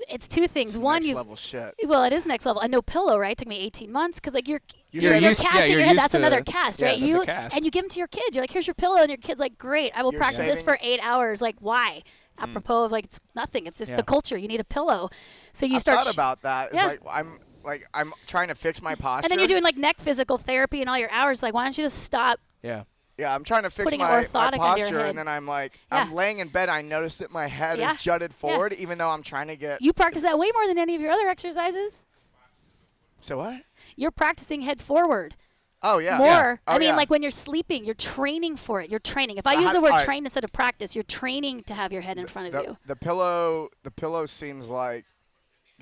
[SPEAKER 1] it's two things. One,
[SPEAKER 3] next level shit.
[SPEAKER 1] Well, it is next level. A no pillow, right? It took me 18 months because like you're
[SPEAKER 2] used-
[SPEAKER 1] casting
[SPEAKER 2] you're
[SPEAKER 1] your head.
[SPEAKER 2] used
[SPEAKER 1] That's
[SPEAKER 2] to-
[SPEAKER 1] another cast, right?
[SPEAKER 2] that's a cast.
[SPEAKER 1] And you give them to your kids. You're like, here's your pillow, and your kid's like, great. I will
[SPEAKER 3] You're
[SPEAKER 1] practice this
[SPEAKER 3] saving-
[SPEAKER 1] for 8 hours. Like, why? Apropos of like it's nothing. It's just the culture. You need a pillow. So you
[SPEAKER 3] I
[SPEAKER 1] start.
[SPEAKER 3] thought about that. It's
[SPEAKER 1] Yeah.
[SPEAKER 3] I'm trying to fix my posture.
[SPEAKER 1] And then you're doing like neck physical therapy and all your hours. Like, why don't you just stop?
[SPEAKER 2] Yeah.
[SPEAKER 3] Yeah, I'm trying to fix
[SPEAKER 1] Putting it
[SPEAKER 3] my
[SPEAKER 1] orthotic under your
[SPEAKER 3] posture,
[SPEAKER 1] head.
[SPEAKER 3] and then I'm like,
[SPEAKER 1] Yeah.
[SPEAKER 3] I'm laying in bed. I noticed that my head is jutted forward, even though I'm trying to get.
[SPEAKER 1] You practice that way more than any of your other exercises.
[SPEAKER 3] So what?
[SPEAKER 1] You're practicing head forward.
[SPEAKER 3] Oh yeah.
[SPEAKER 1] More.
[SPEAKER 3] Yeah. Oh,
[SPEAKER 1] I mean,
[SPEAKER 3] yeah.
[SPEAKER 1] like when you're sleeping, you're training for it. You're training. If I use
[SPEAKER 3] how-
[SPEAKER 1] the word
[SPEAKER 3] alright.
[SPEAKER 1] train instead of practice, you're training to have your head in front of you.
[SPEAKER 3] The pillow seems like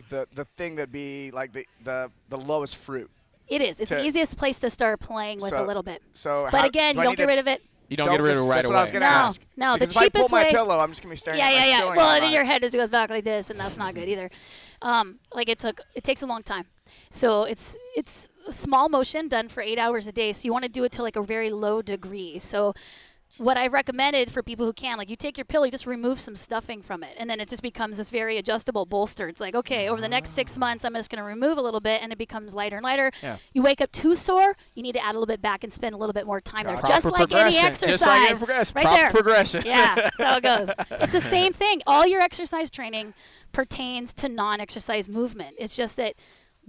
[SPEAKER 3] the thing that'd be like the lowest fruit.
[SPEAKER 1] It is. It's the easiest place to start playing with a little bit.
[SPEAKER 3] So,
[SPEAKER 1] But again, you don't get rid of it.
[SPEAKER 2] You don't get rid of it right
[SPEAKER 3] That's
[SPEAKER 2] away.
[SPEAKER 3] what I was gonna
[SPEAKER 1] No,
[SPEAKER 3] ask.
[SPEAKER 1] no, the
[SPEAKER 3] Because if I
[SPEAKER 1] cheapest
[SPEAKER 3] pull my
[SPEAKER 1] way-
[SPEAKER 3] pillow, I'm just gonna be staring at my
[SPEAKER 1] Yeah.
[SPEAKER 3] ceiling
[SPEAKER 1] Well,
[SPEAKER 3] all
[SPEAKER 1] and in
[SPEAKER 3] night.
[SPEAKER 1] your head as it goes back like this, and that's not good either. Like it takes a long time. So it's small motion done for 8 hours a day. So you want to do it to like a very low degree. So what I recommended for people who can, like you take your pill, you just remove some stuffing from it. And then it just becomes this very adjustable bolster. It's like, okay, over the next 6 months, I'm just going to remove a little bit and it becomes lighter and lighter.
[SPEAKER 2] Yeah.
[SPEAKER 1] You wake up too sore, you need to add a little bit back and spend a little bit more time there.
[SPEAKER 2] Proper
[SPEAKER 1] Just like any
[SPEAKER 2] progression.
[SPEAKER 1] exercise.
[SPEAKER 2] Just like any progression.
[SPEAKER 1] Right
[SPEAKER 2] Proper
[SPEAKER 1] there.
[SPEAKER 2] progression.
[SPEAKER 1] Yeah, that's how it goes. It's the same thing. All your exercise training pertains to non-exercise movement. It's just that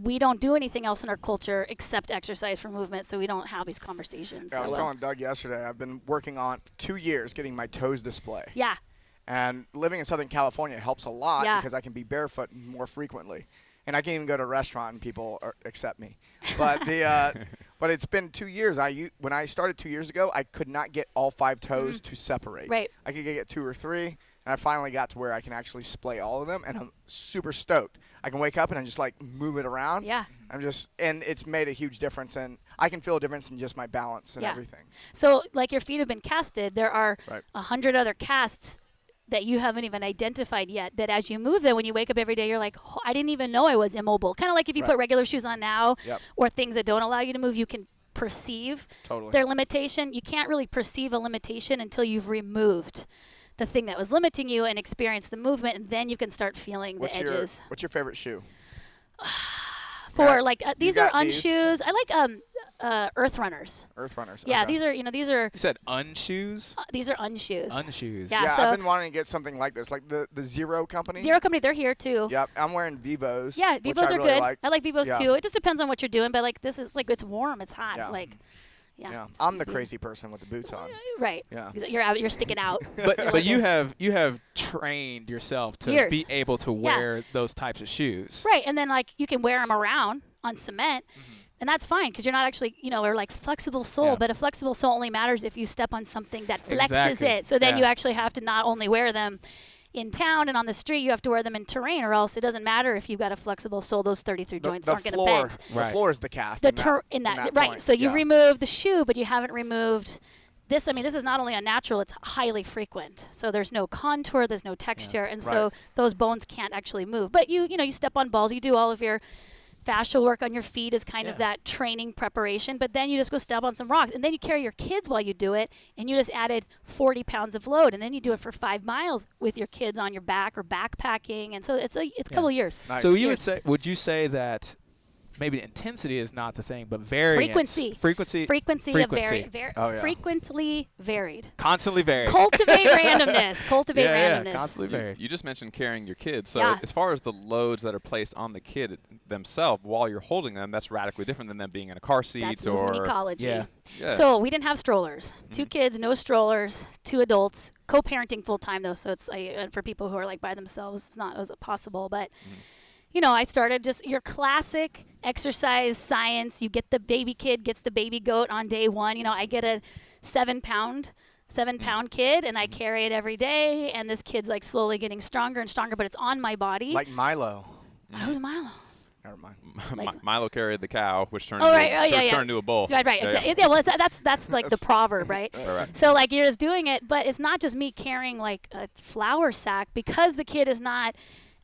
[SPEAKER 1] we don't do anything else in our culture except exercise for movement, so we don't have these conversations.
[SPEAKER 3] Yeah, I was
[SPEAKER 1] So,
[SPEAKER 3] telling Doug yesterday, I've been working on 2 years getting my toes display.
[SPEAKER 1] yeah,
[SPEAKER 3] And living in Southern California helps a lot
[SPEAKER 1] Yeah.
[SPEAKER 3] because I can be barefoot more frequently. And I can even go to a restaurant and people accept me. But but it's been 2 years. When I started 2 years ago, I could not get all 5 toes to separate.
[SPEAKER 1] Right.
[SPEAKER 3] I could get 2 or 3, and I finally got to where I can actually splay all of them, and I'm super stoked. I can wake up and I just like move it around.
[SPEAKER 1] yeah.
[SPEAKER 3] And it's made a huge difference, and I can feel a difference in just my balance and
[SPEAKER 1] Yeah.
[SPEAKER 3] everything.
[SPEAKER 1] So, like your feet have been casted, there are
[SPEAKER 3] Right.
[SPEAKER 1] 100 other casts that you haven't even identified yet, that as you move them, when you wake up every day, you're like, oh, I didn't even know I was immobile. Kind of like if you
[SPEAKER 3] Right.
[SPEAKER 1] put regular shoes on now
[SPEAKER 3] Yep.
[SPEAKER 1] or things that don't allow you to move, you can perceive
[SPEAKER 3] Totally.
[SPEAKER 1] their limitation. You can't really perceive a limitation until you've removed the thing that was limiting you and experienced the movement, and then you can start feeling the edges.
[SPEAKER 3] What's your favorite shoe?
[SPEAKER 1] For
[SPEAKER 3] got-
[SPEAKER 1] like
[SPEAKER 3] you
[SPEAKER 1] these are
[SPEAKER 3] got these?
[SPEAKER 1] unshoes. I like Earth Runners.
[SPEAKER 3] Earth Runners.
[SPEAKER 1] Yeah,
[SPEAKER 3] okay.
[SPEAKER 1] these are these are
[SPEAKER 2] You said unshoes?
[SPEAKER 1] unshoes.
[SPEAKER 2] Unshoes.
[SPEAKER 1] Yeah,
[SPEAKER 3] Yeah,
[SPEAKER 1] so-
[SPEAKER 3] I've been wanting to get something like this, like the Zero company.
[SPEAKER 1] Zero Company, they're here too.
[SPEAKER 3] Yep, I'm wearing Vivos.
[SPEAKER 1] Yeah,
[SPEAKER 3] which
[SPEAKER 1] Vivos
[SPEAKER 3] I
[SPEAKER 1] are
[SPEAKER 3] really
[SPEAKER 1] good.
[SPEAKER 3] Like.
[SPEAKER 1] I like Vivos
[SPEAKER 3] Yeah.
[SPEAKER 1] too. It just depends on what you're doing, but like this is like it's warm, it's hot.
[SPEAKER 3] Yeah.
[SPEAKER 1] It's like
[SPEAKER 3] Yeah,
[SPEAKER 1] it's
[SPEAKER 3] I'm the
[SPEAKER 1] good.
[SPEAKER 3] crazy person with the boots on.
[SPEAKER 1] Right.
[SPEAKER 3] Yeah.
[SPEAKER 1] You're sticking out.
[SPEAKER 2] But you have trained yourself to
[SPEAKER 1] Years.
[SPEAKER 2] be able to wear those types of shoes.
[SPEAKER 1] Right, and then like you can wear them around on cement.
[SPEAKER 3] Mm-hmm.
[SPEAKER 1] And that's fine because you're not actually, or like flexible sole,
[SPEAKER 2] Yeah.
[SPEAKER 1] but a flexible sole only matters if you step on something that flexes
[SPEAKER 2] Exactly.
[SPEAKER 1] it. So then
[SPEAKER 2] Yeah.
[SPEAKER 1] you actually have to not only wear them in town and on the street, you have to wear them in terrain, or else it doesn't matter if you've got a flexible sole. Those 33 joints aren't going to bend.
[SPEAKER 3] The
[SPEAKER 2] Right.
[SPEAKER 3] floor is the cast.
[SPEAKER 1] The
[SPEAKER 3] in that
[SPEAKER 1] right.
[SPEAKER 3] point.
[SPEAKER 1] So you've
[SPEAKER 3] Yeah.
[SPEAKER 1] removed the shoe, but you haven't removed this. I mean, this is not only unnatural; it's highly frequent. So there's no contour, there's no texture, and so
[SPEAKER 3] Right.
[SPEAKER 1] those bones can't actually move. But you step on balls, you do all of your fascial work on your feet is kind of that training preparation, but then you just go step on some rocks, and then you carry your kids while you do it, and you just added 40 pounds of load, and then you do it for 5 miles with your kids on your back or backpacking, and so it's a couple years.
[SPEAKER 3] Nice.
[SPEAKER 2] So
[SPEAKER 1] Years.
[SPEAKER 2] would you say that maybe intensity is not the thing, but variance?
[SPEAKER 1] Frequency
[SPEAKER 2] Frequency.
[SPEAKER 1] frequently varied.
[SPEAKER 2] Constantly varied.
[SPEAKER 1] Cultivate randomness. Cultivate
[SPEAKER 2] yeah,
[SPEAKER 1] randomness.
[SPEAKER 2] constantly varied.
[SPEAKER 4] You just mentioned carrying your kids. So
[SPEAKER 1] Yeah.
[SPEAKER 4] as far as the loads that are placed on the kid themselves while you're holding them, that's radically different than them being in a car seat
[SPEAKER 1] That's
[SPEAKER 4] or
[SPEAKER 1] movement ecology.
[SPEAKER 2] Yeah.
[SPEAKER 4] Yeah.
[SPEAKER 1] So we didn't have strollers. 2 kids, no strollers. 2 adults. Co-parenting full time though, so it's for people who are like by themselves, it's not as possible. But I started just your classic exercise science. You get the baby kid gets the baby goat on day 1. I get a 7-pound kid, and I carry it every day. And this kid's like slowly getting stronger and stronger, but it's on my body.
[SPEAKER 3] Like Milo.
[SPEAKER 1] Who's Milo?
[SPEAKER 3] Never mind.
[SPEAKER 1] Like-
[SPEAKER 4] Milo carried the cow, which turned,
[SPEAKER 1] Oh,
[SPEAKER 4] into,
[SPEAKER 1] right. Oh, yeah, yeah.
[SPEAKER 4] turned into a bull.
[SPEAKER 1] Right.
[SPEAKER 4] Yeah, yeah.
[SPEAKER 1] Yeah, well, that's like the proverb, right?
[SPEAKER 4] Right.
[SPEAKER 1] So like you're just doing it, but it's not just me carrying like a flour sack, because the kid is not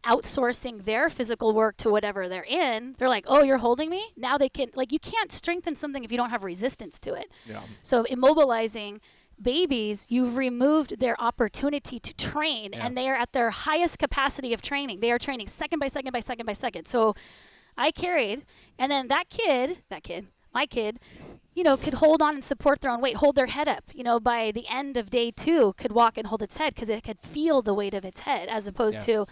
[SPEAKER 1] outsourcing their physical work to whatever they're in. They're like, oh, you're holding me? Now they can, like, you can't strengthen something if you don't have resistance to it.
[SPEAKER 3] Yeah.
[SPEAKER 1] So immobilizing babies, you've removed their opportunity to train, and they are at their highest capacity of training. They are training second by second by second by second. So I carried, and then my kid, could hold on and support their own weight, hold their head up. By the end of day 2, could walk and hold its head because it could feel the weight of its head, as opposed to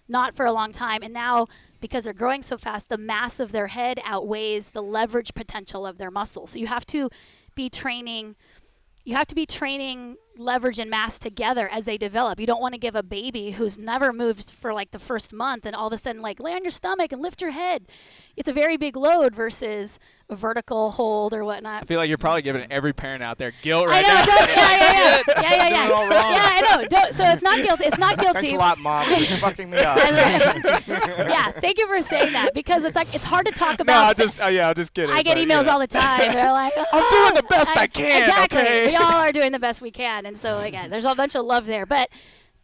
[SPEAKER 1] not for a long time. And now, because they're growing so fast, the mass of their head outweighs the leverage potential of their muscles. So you have to be training leverage and mass together as they develop. You don't want to give a baby who's never moved for like the first month and all of a sudden like lay on your stomach and lift your head. It's a very big load versus a vertical hold or whatnot.
[SPEAKER 2] I feel like you're probably giving every parent out there guilt
[SPEAKER 1] I
[SPEAKER 2] right
[SPEAKER 1] know,
[SPEAKER 2] now.
[SPEAKER 1] yeah.
[SPEAKER 2] Doing it all wrong.
[SPEAKER 1] Yeah, I know. So it's not guilty. It's not guilty.
[SPEAKER 3] Thanks a lot, Mom. You're fucking me up.
[SPEAKER 1] Yeah, thank you for saying that, because it's hard to talk
[SPEAKER 2] No,
[SPEAKER 1] about.
[SPEAKER 2] I'm just kidding.
[SPEAKER 1] I get
[SPEAKER 2] but,
[SPEAKER 1] emails all the time. They're like,
[SPEAKER 2] I'm doing the best I can,
[SPEAKER 1] Exactly.
[SPEAKER 2] okay?
[SPEAKER 1] We all are doing the best we can. And so, again, there's a bunch of love there. But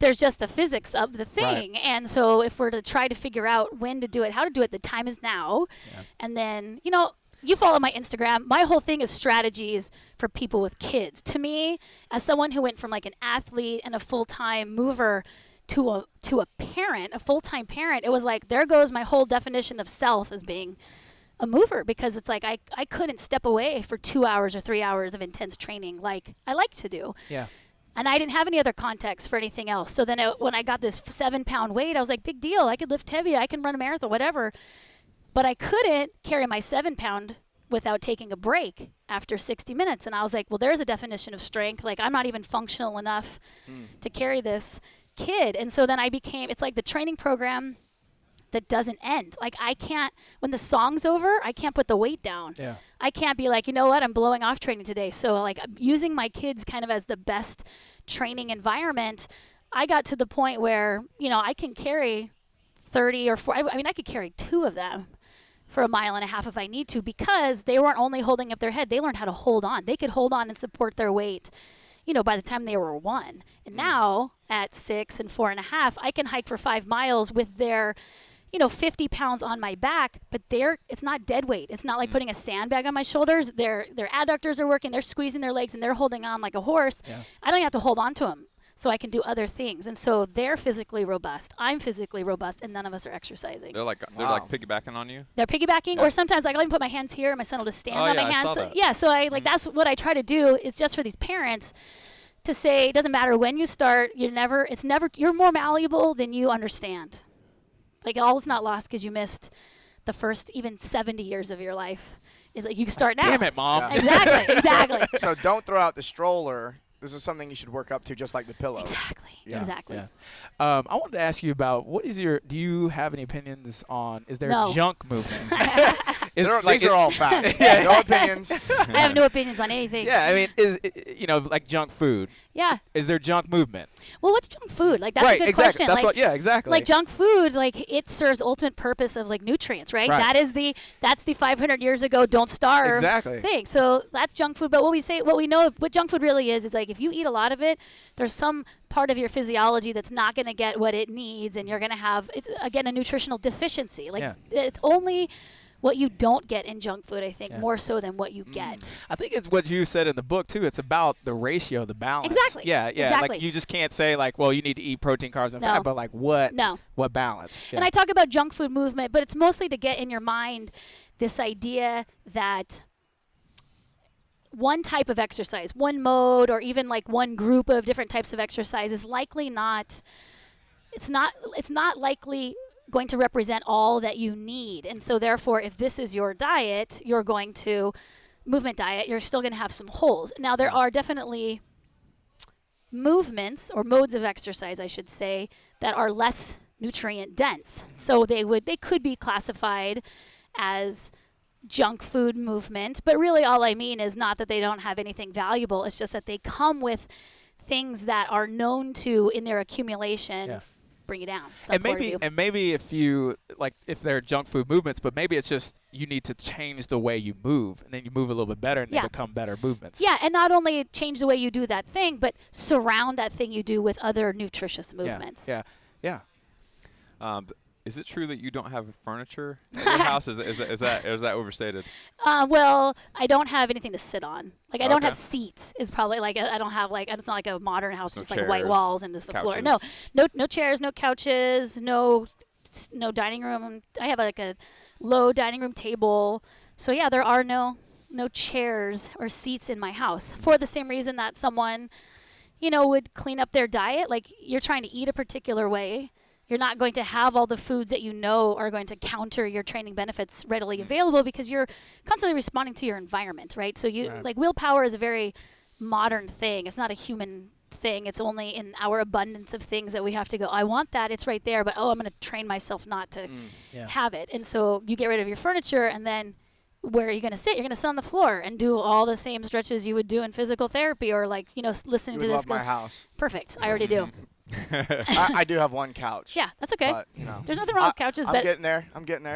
[SPEAKER 1] there's just the physics of the thing.
[SPEAKER 2] Right.
[SPEAKER 1] And so if we're to try to figure out when to do it, how to do it, the time is now.
[SPEAKER 2] Yeah.
[SPEAKER 1] And then, you follow my Instagram. My whole thing is strategies for people with kids. To me, as someone who went from like an athlete and a full-time mover to a parent, a full-time parent, it was like, there goes my whole definition of self as being a mover, because it's like I couldn't step away for 2 hours or 3 hours of intense training like I like to do.
[SPEAKER 2] Yeah.
[SPEAKER 1] And I didn't have any other context for anything else. So then when I got this 7-pound weight, I was like, big deal. I could lift heavy. I can run a marathon, whatever. But I couldn't carry my 7-pound without taking a break after 60 minutes. And I was like, well, there's a definition of strength. Like, I'm not even functional enough to carry this kid. And so then it's like the training program that doesn't end. Like, I can't, when the song's over, I can't put the weight down.
[SPEAKER 2] Yeah.
[SPEAKER 1] I can't be like, you know what, I'm blowing off training today. So like, using my kids kind of as the best training environment, I got to the point where, I can carry 30 or 40, I mean, I could carry 2 of them for 1.5 miles if I need to, because they weren't only holding up their head, they learned how to hold on. They could hold on and support their weight, by the time they were 1. And now at 6 and 4.5, I can hike for 5 miles with their 50 pounds on my back, but it's not dead weight. It's not like putting a sandbag on my shoulders. Their adductors are working, they're squeezing their legs, and they're holding on like a horse.
[SPEAKER 2] Yeah.
[SPEAKER 1] I don't have to hold on to them, so I can do other things. And so they're physically robust. I'm physically robust, and none of us are exercising.
[SPEAKER 4] They're like piggybacking on you?
[SPEAKER 1] They're piggybacking, or sometimes I'll even put my hands here, and my son will just stand on my
[SPEAKER 4] I
[SPEAKER 1] hands.
[SPEAKER 4] saw that.
[SPEAKER 1] Yeah, so that's what I try to do, is just for these parents to say, it doesn't matter when you start, you're more malleable than you understand. Like, all is not lost because you missed the first even 70 years of your life. It's like, you can start now.
[SPEAKER 2] Damn it, Mom.
[SPEAKER 1] Yeah. Exactly.
[SPEAKER 3] So don't throw out the stroller. This is something you should work up to, just like the pillow.
[SPEAKER 1] Exactly.
[SPEAKER 2] Yeah. I wanted to ask you about, do you have any opinions on, is there
[SPEAKER 1] No.
[SPEAKER 2] junk movement?
[SPEAKER 3] These are all facts. No opinions.
[SPEAKER 1] I have no opinions on anything.
[SPEAKER 2] Yeah, I mean, like junk food.
[SPEAKER 1] Yeah.
[SPEAKER 2] Is there junk movement?
[SPEAKER 1] Well, what's junk food? Like, that's
[SPEAKER 2] right,
[SPEAKER 1] a good
[SPEAKER 2] exactly.
[SPEAKER 1] question.
[SPEAKER 2] Exactly.
[SPEAKER 1] Like, junk food, like, it serves ultimate purpose of, like, nutrients, right? That's the 500 years ago, don't starve thing. So that's junk food. But what we know, what junk food really is like, if you eat a lot of it, there's some part of your physiology that's not going to get what it needs, and you're going to have, it's again, a nutritional deficiency. Like, it's only what you don't get in junk food, I think, more so than what you get.
[SPEAKER 2] I think it's what you said in the book, too. It's about the ratio, the balance.
[SPEAKER 1] Exactly.
[SPEAKER 2] Yeah.
[SPEAKER 1] Exactly.
[SPEAKER 2] Like, you just can't say, like, well, you need to eat protein, carbs, and fat, but, like, what balance? Yeah.
[SPEAKER 1] And I talk about junk food movement, but it's mostly to get in your mind this idea that one type of exercise, one mode, or even like one group of different types of exercise is likely it's not likely going to represent all that you need. And so therefore, if this is your diet, movement diet, you're still going to have some holes. Now, there are definitely movements or modes of exercise, I should say, that are less nutrient dense. So they could be classified as junk food movement, but really all I mean is not that they don't have anything valuable. It's just that they come with things that are known to, in their accumulation, bring you down.
[SPEAKER 2] And maybe if they're junk food movements, but maybe it's just you need to change the way you move, and then you move a little bit better, and they become better movements.
[SPEAKER 1] Yeah, and not only change the way you do that thing, but surround that thing you do with other nutritious movements.
[SPEAKER 2] Yeah.
[SPEAKER 4] Is it true that you don't have furniture at your house? Is that overstated?
[SPEAKER 1] Well, I don't have anything to sit on. Like, I don't have seats. Is probably like I don't have like, it's not like a modern house, just like white walls and just the floor. No chairs, no couches, no dining room. I have like a low dining room table. So yeah, there are no chairs or seats in my house, for the same reason that someone, would clean up their diet. Like, you're trying to eat a particular way. You're not going to have all the foods that are going to counter your training benefits readily available, because you're constantly responding to your environment, right? So like, willpower is a very modern thing. It's not a human thing. It's only in our abundance of things that we have to go, I want that, it's right there, but I'm going to train myself not to have it. And so you get rid of your furniture, and then where are you going to sit? You're going to sit on the floor and do all the same stretches you would do in physical therapy, or like, listening to this.
[SPEAKER 3] Love my house.
[SPEAKER 1] Perfect. I already do.
[SPEAKER 3] I do have one couch.
[SPEAKER 1] Yeah, that's okay.
[SPEAKER 3] But,
[SPEAKER 1] there's nothing wrong with couches.
[SPEAKER 3] I'm getting there.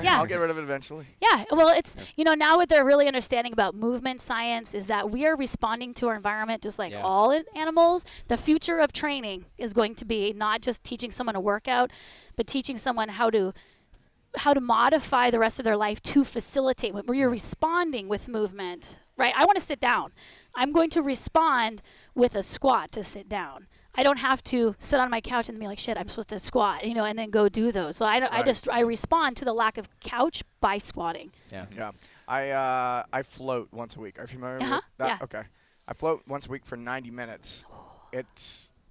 [SPEAKER 1] Yeah.
[SPEAKER 3] I'll get rid of it eventually.
[SPEAKER 1] Yeah, well, it's, now what they're really understanding about movement science is that we are responding to our environment just like all animals. The future of training is going to be not just teaching someone a workout, but teaching someone how to modify the rest of their life to facilitate where you're responding with movement, right? I want to sit down. I'm going to respond with a squat to sit down. I don't have to sit on my couch and be like, shit, I'm supposed to squat, and then go do those. So I respond to the lack of couch by squatting.
[SPEAKER 3] Yeah. I float once a week. Are you familiar with that?
[SPEAKER 1] Yeah.
[SPEAKER 3] Okay. I float once a week for 90 minutes.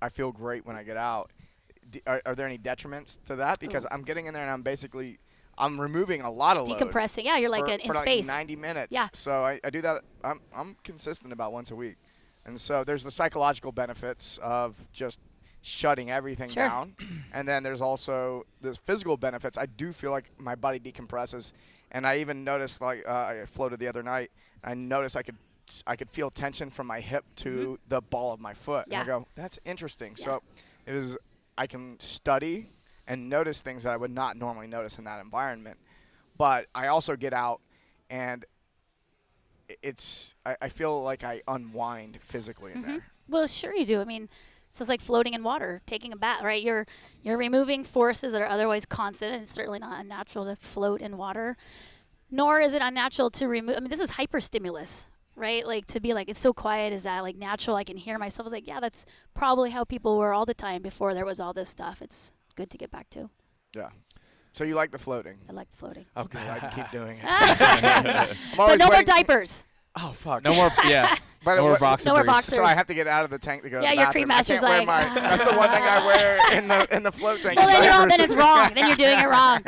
[SPEAKER 3] I feel great when I get out. Are there any detriments to that? Because I'm getting in there and I'm removing a lot of load.
[SPEAKER 1] Decompressing. Yeah, you're like in space.
[SPEAKER 3] Like 90 minutes.
[SPEAKER 1] Yeah.
[SPEAKER 3] So I do that. I'm consistent about once a week. And so there's the psychological benefits of just shutting everything down. And then there's also the physical benefits. I do feel like my body decompresses. And I even noticed, like I floated the other night, I noticed I could feel tension from my hip to the ball of my foot.
[SPEAKER 1] Yeah.
[SPEAKER 3] And I go, that's interesting. Yeah. So I can study and notice things that I would not normally notice in that environment. But I also get out and I feel like I unwind physically in there.
[SPEAKER 1] Well, sure you do. I mean, it's like floating in water, taking a bath, right? You're removing forces that are otherwise constant, and it's certainly not unnatural to float in water. Nor is it unnatural to remove. I mean, this is hyperstimulus, right? Like to be like, it's so quiet. Is that like natural? I can hear myself. I was like, yeah, that's probably how people were all the time before there was all this stuff. It's good to get back to.
[SPEAKER 3] Yeah. So you like the floating?
[SPEAKER 1] I like the floating.
[SPEAKER 3] Okay, I can keep doing it.
[SPEAKER 1] But no more diapers.
[SPEAKER 3] Oh, fuck.
[SPEAKER 2] No more, no more boxer
[SPEAKER 1] No more
[SPEAKER 2] briefs.
[SPEAKER 1] boxers.
[SPEAKER 3] So I have to get out of the tank to go to the
[SPEAKER 1] your
[SPEAKER 3] bathroom.
[SPEAKER 1] cremaster's
[SPEAKER 3] I can't wear
[SPEAKER 1] like,
[SPEAKER 3] that's the one thing I wear in the float tank.
[SPEAKER 1] Well, then it's wrong. Then you're doing it wrong.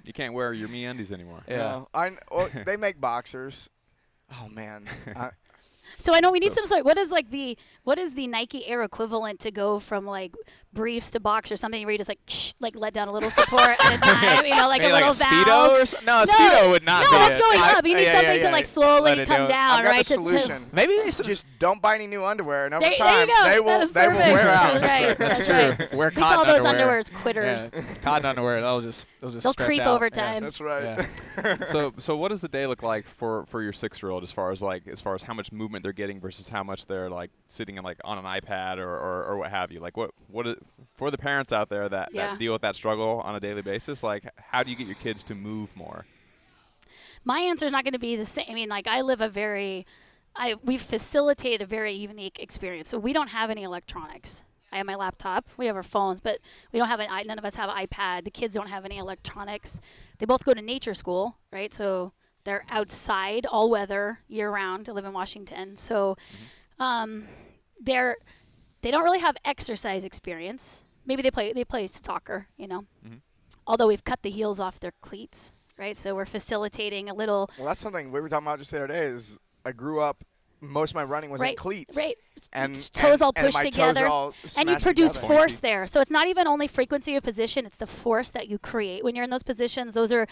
[SPEAKER 4] You can't wear your MeUndies anymore.
[SPEAKER 3] Yeah. They make boxers. Oh, man.
[SPEAKER 1] So I know we need some sort. What is the Nike Air equivalent to go from like briefs to box or something where you just like let down a little support at a time, like
[SPEAKER 2] Maybe
[SPEAKER 1] a little
[SPEAKER 2] Speedo
[SPEAKER 1] valve.
[SPEAKER 2] or no, Speedo would not be
[SPEAKER 1] No, that's
[SPEAKER 2] it.
[SPEAKER 1] going up. You need something to like slowly come down,
[SPEAKER 3] I've got
[SPEAKER 1] right?
[SPEAKER 3] the solution.
[SPEAKER 2] Maybe they
[SPEAKER 3] just don't buy any new underwear, and over
[SPEAKER 1] there
[SPEAKER 3] time
[SPEAKER 1] you go.
[SPEAKER 3] they will wear out.
[SPEAKER 1] Right.
[SPEAKER 2] That's true.
[SPEAKER 1] Right.
[SPEAKER 2] Wear
[SPEAKER 1] We call
[SPEAKER 2] cotton
[SPEAKER 1] those
[SPEAKER 2] underwear.
[SPEAKER 1] underwears quitters.
[SPEAKER 2] Yeah. Cotton underwear. They'll
[SPEAKER 1] They'll
[SPEAKER 2] stretch
[SPEAKER 1] creep
[SPEAKER 2] out.
[SPEAKER 1] over
[SPEAKER 2] Yeah.
[SPEAKER 1] time.
[SPEAKER 3] That's right.
[SPEAKER 4] So what does the day look like for your 6-year-old as far as how much movement they're getting versus how much they're like sitting like on an iPad or what have you? Like what for the parents out there that deal with that struggle on a daily basis, like how do you get your kids to move more?
[SPEAKER 1] My answer is not going to be the same. I mean, like we've facilitated a very unique experience. So we don't have any electronics. I have my laptop. We have our phones, but we don't have none of us have an iPad. The kids don't have any electronics. They both go to nature school, right? So they're outside all weather year round. I live in Washington. So they don't really have exercise experience. Maybe they play soccer, Although we've cut the heels off their cleats, right? So we're facilitating a little.
[SPEAKER 3] Well, that's something we were talking about just the other day. Is I grew up. Most of my running was in cleats.
[SPEAKER 1] Right.
[SPEAKER 3] And
[SPEAKER 1] toes all
[SPEAKER 3] and
[SPEAKER 1] pushed
[SPEAKER 3] my
[SPEAKER 1] together.
[SPEAKER 3] Toes all
[SPEAKER 1] and you produce
[SPEAKER 3] together.
[SPEAKER 1] force there. So it's not even only frequency of position, it's the force that you create. When you're in those positions, those are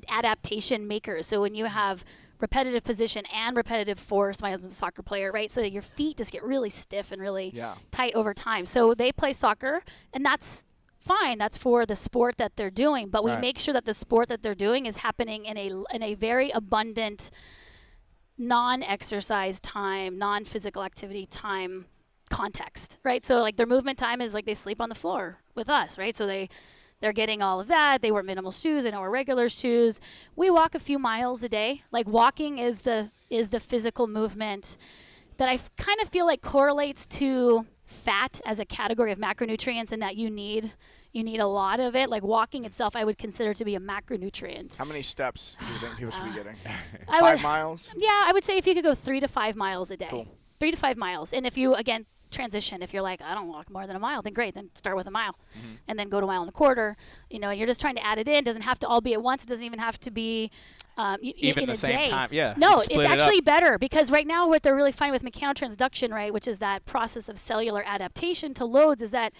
[SPEAKER 1] adaptation makers. So when you have repetitive position and repetitive force, my husband's a soccer player, right? So your feet just get really stiff and really tight over time. So they play soccer, and that's fine. That's for the sport that they're doing. But we make sure that the sport that they're doing is happening in a very abundant non-exercise time, non-physical activity time context, right? So like their movement time is like they sleep on the floor with us, right? So they're getting all of that. They wear minimal shoes. They don't wear regular shoes. We walk a few miles a day. Like walking is the physical movement that I kind of feel like correlates to fat as a category of macronutrients, and that you need a lot of it. Like walking itself, I would consider to be a macronutrient.
[SPEAKER 3] How many steps do you think people should be getting?
[SPEAKER 1] 5
[SPEAKER 3] miles?
[SPEAKER 1] Yeah, I would say if you could go 3 to 5 miles a day.
[SPEAKER 3] Cool.
[SPEAKER 1] 3 to 5 miles. And if you, again, transition, if you're like, I don't walk more than a mile, then great, then start with a mile. And then go to a mile and a quarter. You're just trying to add it in. It doesn't have to all be at once. It doesn't even have to be
[SPEAKER 2] even
[SPEAKER 1] in
[SPEAKER 2] the
[SPEAKER 1] a
[SPEAKER 2] same
[SPEAKER 1] day.
[SPEAKER 2] time. Yeah.
[SPEAKER 1] No, it's actually better, because right now what they're really finding with mechanotransduction, right, which is that process of cellular adaptation to loads, is that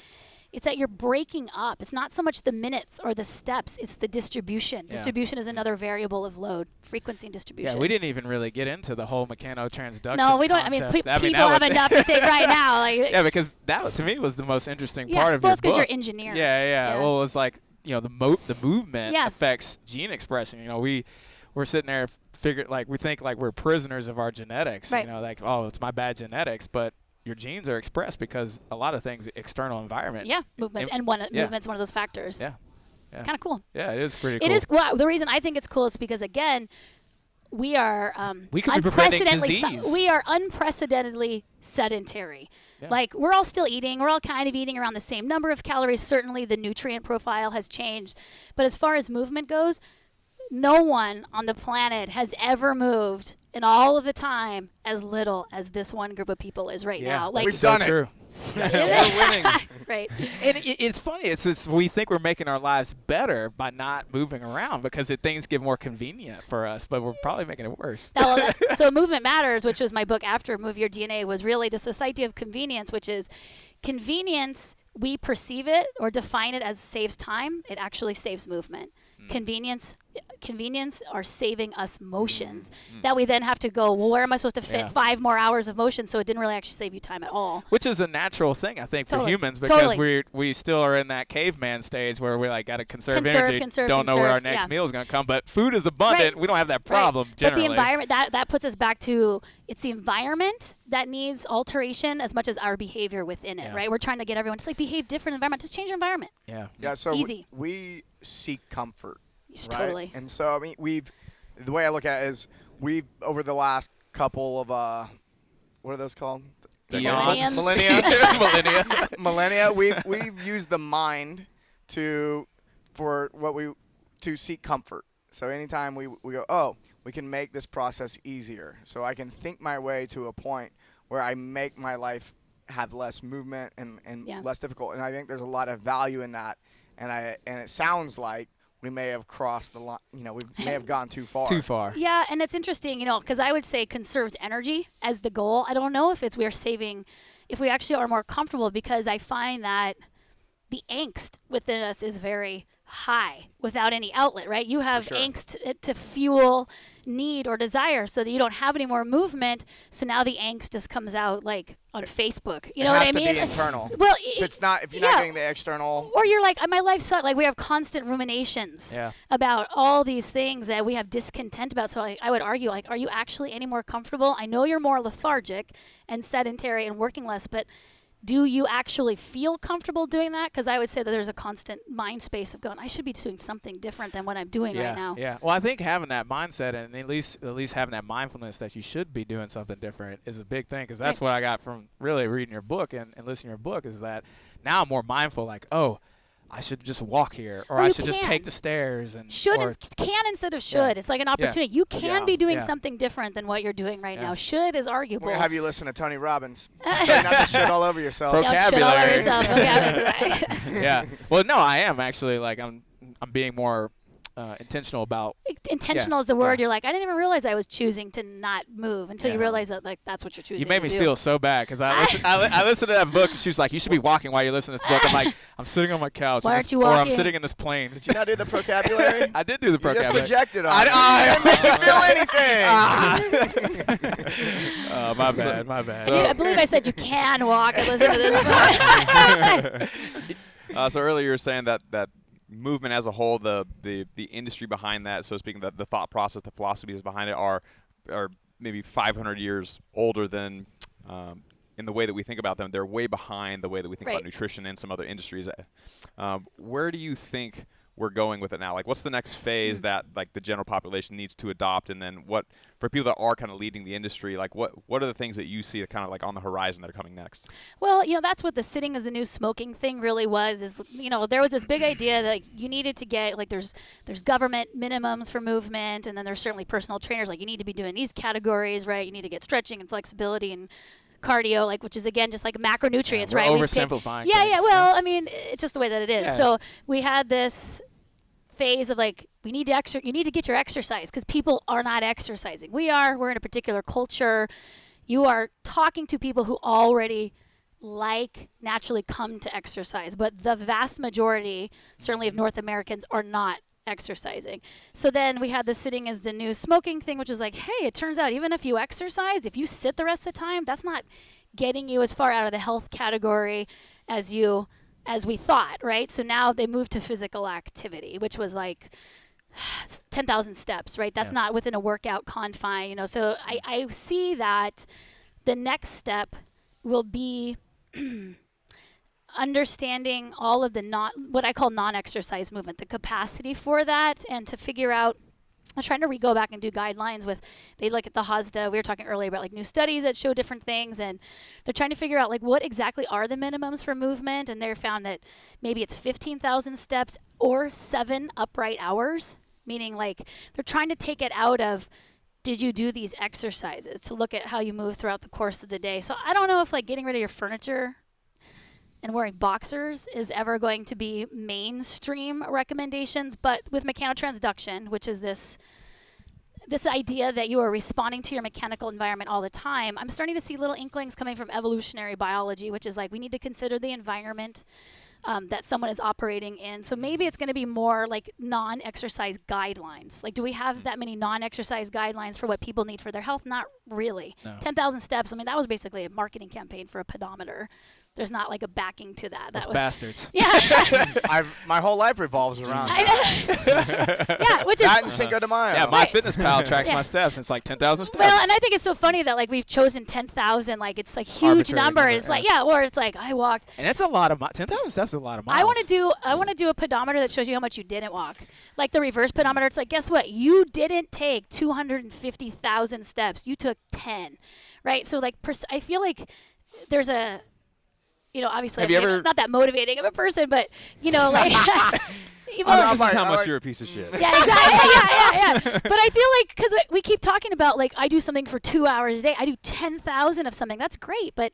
[SPEAKER 1] it's that you're breaking up. It's not so much the minutes or the steps, it's the distribution.
[SPEAKER 2] Yeah.
[SPEAKER 1] Distribution is another variable of load, frequency and distribution.
[SPEAKER 2] Yeah, we didn't even really get into the whole mechanotransduction.
[SPEAKER 1] No, we don't.
[SPEAKER 2] Concept.
[SPEAKER 1] I mean, people have enough to say right now. Like,
[SPEAKER 2] yeah, because that to me was the most interesting part of
[SPEAKER 1] well,
[SPEAKER 2] your book.
[SPEAKER 1] it's because you're engineer.
[SPEAKER 2] Yeah. Well, it was like the movement affects gene expression. We're sitting there we think like we're prisoners of our genetics.
[SPEAKER 1] Right.
[SPEAKER 2] Like it's my bad genetics, but your genes are expressed because a lot of things, external environment.
[SPEAKER 1] Yeah, movements. Movement's one of those factors.
[SPEAKER 2] Yeah.
[SPEAKER 1] Kind of cool.
[SPEAKER 2] Yeah, it is pretty cool.
[SPEAKER 1] It is. Well, the reason I think it's cool is because, again, we are
[SPEAKER 2] we could be preventing disease.
[SPEAKER 1] We are unprecedentedly sedentary.
[SPEAKER 2] Yeah.
[SPEAKER 1] Like, we're all still eating. We're all kind of eating around the same number of calories. Certainly, the nutrient profile has changed. But as far as movement goes, no one on the planet has ever moved in all of the time as little as this one group of people is right now. Like,
[SPEAKER 3] we've done it.
[SPEAKER 2] True.
[SPEAKER 3] Yes. We're winning.
[SPEAKER 1] Right.
[SPEAKER 2] And it's funny. It's just we think we're making our lives better by not moving around because things get more convenient for us, but we're probably making it worse.
[SPEAKER 1] So Movement Matters, which was my book after Move Your DNA, was really this idea of convenience, which is convenience. We perceive it or define it as saves time. It actually saves movement. Convenience are saving us motions that we then have to go, well, where am I supposed to fit 5 more hours of motion? So it didn't really actually save you time at all.
[SPEAKER 2] Which is a natural thing, I think, for
[SPEAKER 1] Totally.
[SPEAKER 2] humans because
[SPEAKER 1] Totally.
[SPEAKER 2] we still are in that caveman stage where we like got to conserve energy, don't know where our next meal is going to come. But food is abundant.
[SPEAKER 1] Right.
[SPEAKER 2] We don't have that problem generally.
[SPEAKER 1] But the environment, that puts us back to, it's the environment that needs alteration as much as our behavior within it, right? We're trying to get everyone to behave different environment. Just change your environment.
[SPEAKER 2] Yeah.
[SPEAKER 3] Yeah, so
[SPEAKER 1] It's easy.
[SPEAKER 3] we seek comfort. Right?
[SPEAKER 1] Totally.
[SPEAKER 3] And so, I mean, the way I look at it is we've, over the last couple of, what are those called?
[SPEAKER 1] Millenniums.
[SPEAKER 3] Millennia, we've used the mind to seek comfort. So anytime we go, oh, we can make this process easier. So I can think my way to a point where I make my life have less movement and less difficult. And I think there's a lot of value in that. And it sounds like we may have crossed the line, we may have gone too far.
[SPEAKER 2] Too far.
[SPEAKER 1] Yeah, and it's interesting, because I would say conserves energy as the goal. I don't know if if we actually are more comfortable, because I find that the angst within us is very high without any outlet, right? You have angst to fuel need or desire so that you don't have any more movement. So now the angst just comes out like on Facebook. You know what I mean?
[SPEAKER 3] It has to be internal.
[SPEAKER 1] Well,
[SPEAKER 3] if you're not getting the external.
[SPEAKER 1] Or you're like, my life sucks. Like, we have constant ruminations about all these things that we have discontent about. So I would argue, like, are you actually any more comfortable? I know you're more lethargic and sedentary and working less, but do you actually feel comfortable doing that? Because I would say that there's a constant mind space of going, I should be doing something different than what I'm doing right now.
[SPEAKER 2] Yeah. Well, I think having that mindset and at least having that mindfulness that you should be doing something different is a big thing, because that's what I got from really reading your book and listening to your book, is that now I'm more mindful, like, oh, I should just walk here, or I should just take the stairs. And
[SPEAKER 1] can instead of should. It's like an opportunity. You can be doing something different than what you're doing right now. Should is arguable.
[SPEAKER 3] We'll have you listen to Tony Robbins. Try not to shit all over yourself.
[SPEAKER 1] Shit all over yourself.
[SPEAKER 2] Yeah. Well, no, I am actually, like, I'm being more intentional about.
[SPEAKER 1] Intentional is the word. You're like, I didn't even realize I was choosing to not move until you realize that, like, that's what you're choosing.
[SPEAKER 2] You made me
[SPEAKER 1] to do.
[SPEAKER 2] feel so bad, because I listened to that book, and she was like, you should be walking while you listen to this book. I'm like, I'm sitting on my couch.
[SPEAKER 1] Why aren't you walking?
[SPEAKER 2] Or I'm sitting in this plane.
[SPEAKER 3] Did you not do the vocabulary?
[SPEAKER 2] I did do the vocabulary.
[SPEAKER 3] You just projected on me. I didn't make you feel anything.
[SPEAKER 2] My bad, my bad.
[SPEAKER 1] So, I believe I said you can walk and listen to this book.
[SPEAKER 4] So earlier you were saying that movement as a whole, the industry behind that, so speaking, the thought process, the philosophies behind it are maybe 500 years older than in the way that we think about them. They're way behind the way that we think about nutrition and some other industries. Where do you think we're going with it now? Like, what's the next phase that, like, the general population needs to adopt? And then what, for people that are kind of leading the industry, like, what are the things that you see that kind of like on the horizon that are coming next?
[SPEAKER 1] Well, that's what the sitting as the new smoking thing really was, is, there was this big idea that you needed to get, like, there's government minimums for movement, and then there's certainly personal trainers, like, you need to be doing these categories, right? You need to get stretching and flexibility and cardio, like, which is, again, just like macronutrients, right?
[SPEAKER 2] We're oversimplifying things.
[SPEAKER 1] Yeah, well, I mean, it's just the way that it is.
[SPEAKER 2] Yeah.
[SPEAKER 1] So we had this phase of, like, you need to get your exercise, because people are not exercising. We're in a particular culture. You are talking to people who already naturally come to exercise, but the vast majority, certainly of North Americans, are not exercising. So then we had the sitting as the new smoking thing, which is like, hey, it turns out even if you exercise, if you sit the rest of the time, that's not getting you as far out of the health category as we thought, right? So now they moved to physical activity, which was like 10,000 steps, right? That's not within a workout confine, So I see that the next step will be understanding all of the what I call non-exercise movement, the capacity for that, and to figure out. I was trying to go back and do guidelines they look at the HOSDA. We were talking earlier about like new studies that show different things, and they're trying to figure out like what exactly are the minimums for movement, and they found that maybe it's 15,000 steps or 7 upright hours, meaning like they're trying to take it out of did you do these exercises to look at how you move throughout the course of the day. So I don't know if like getting rid of your furniture and wearing boxers is ever going to be mainstream recommendations, but with mechanotransduction, which is this idea that you are responding to your mechanical environment all the time, I'm starting to see little inklings coming from evolutionary biology, which is like we need to consider the environment that someone is operating in. So maybe it's going to be more like non-exercise guidelines. Like, do we have that many non-exercise guidelines for what people need for their health? Not really.
[SPEAKER 2] No.
[SPEAKER 1] 10,000 steps, I mean, that was basically a marketing campaign for a pedometer. There's not like a backing to that.
[SPEAKER 2] Those bastards.
[SPEAKER 1] Yeah.
[SPEAKER 3] My whole life revolves around
[SPEAKER 1] yeah, which is
[SPEAKER 3] that and Cinco de Mayo.
[SPEAKER 2] Yeah, my fitness pal tracks my steps. And it's like 10,000 steps.
[SPEAKER 1] Well, and I think it's so funny that like we've chosen 10,000, like it's like huge
[SPEAKER 2] Arbitrary
[SPEAKER 1] number.
[SPEAKER 2] number,
[SPEAKER 1] It's like or it's like I walked.
[SPEAKER 2] And that's a lot of 10,000 steps is a lot of miles.
[SPEAKER 1] I want to do a pedometer that shows you how much you didn't walk. Like the reverse pedometer, it's like guess what? You didn't take 250,000 steps. You took 10. Right? So like I feel like there's a obviously I'm not that motivating of a person, but like
[SPEAKER 4] this is how much you're a piece of shit.
[SPEAKER 1] Yeah, exactly. yeah. But I feel like because we keep talking about like I do something for 2 hours a day, I do 10,000 of something. That's great, but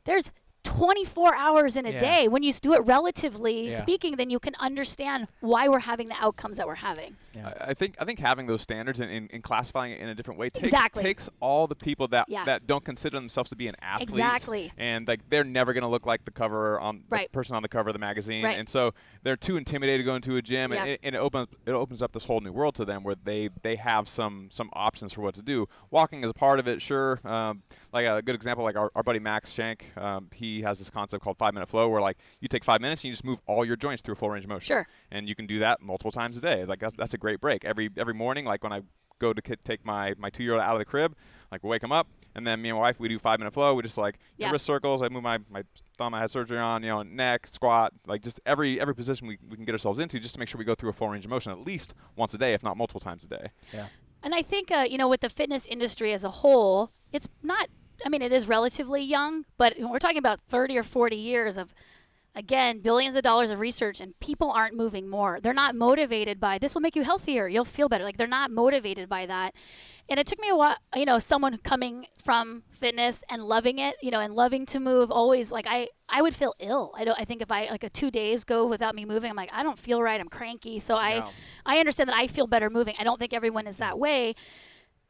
[SPEAKER 1] there's 24 hours in a day. When you do it relatively speaking, then you can understand why we're having the outcomes that we're having.
[SPEAKER 4] Yeah. I think having those standards and classifying it in a different way takes all the people that don't consider themselves to be an athlete.
[SPEAKER 1] Exactly.
[SPEAKER 4] And like they're never going to look like the cover on the person on the cover of the magazine.
[SPEAKER 1] Right.
[SPEAKER 4] And so they're too intimidated to go into a gym, and it opens up this whole new world to them where they have some options for what to do. Walking is a part of it, sure. Like a good example, like our buddy Max Shank, he has this concept called 5-minute flow, where like you take 5 minutes and you just move all your joints through a full range of motion.
[SPEAKER 1] Sure.
[SPEAKER 4] And you can do that multiple times a day. Like that's a great break. Every morning, like when I go to take my 2-year-old out of the crib, like we wake him up, and then me and my wife, we do 5-minute flow. We just like wrist circles. I move my thumb I had surgery on, neck, squat, like just every position we can get ourselves into just to make sure we go through a full range of motion at least once a day, if not multiple times a day.
[SPEAKER 2] Yeah.
[SPEAKER 1] And I think, with the fitness industry as a whole, it's not, it is relatively young, but we're talking about 30 or 40 years of, again, billions of dollars of research, and people aren't moving more. They're not motivated by, this will make you healthier, you'll feel better. Like, they're not motivated by that. And it took me a while, someone coming from fitness and loving it, and loving to move, always, like, I would feel ill. I think if I, like, 2 days go without me moving, I'm like, I don't feel right, I'm cranky. So I understand that I feel better moving. I don't think everyone is that way.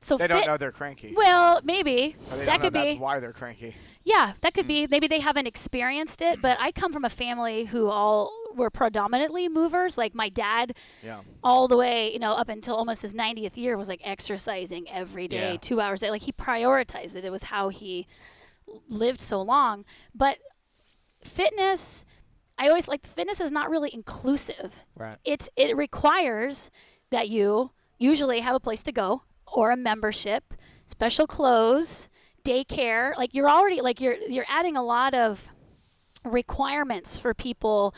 [SPEAKER 1] So
[SPEAKER 3] they don't know they're cranky.
[SPEAKER 1] Well, maybe.
[SPEAKER 3] That could be. That's why they're cranky.
[SPEAKER 1] Yeah, that could be. Maybe they haven't experienced it, but I come from a family who all were predominantly movers. Like my dad, all the way, up until almost his 90th year was like exercising every day, 2 hours a day. Like he prioritized it. It was how he lived so long. But fitness, I always fitness is not really inclusive.
[SPEAKER 2] Right.
[SPEAKER 1] It requires that you usually have a place to go, or a membership, special clothes, daycare. Like you're already you're adding a lot of requirements for people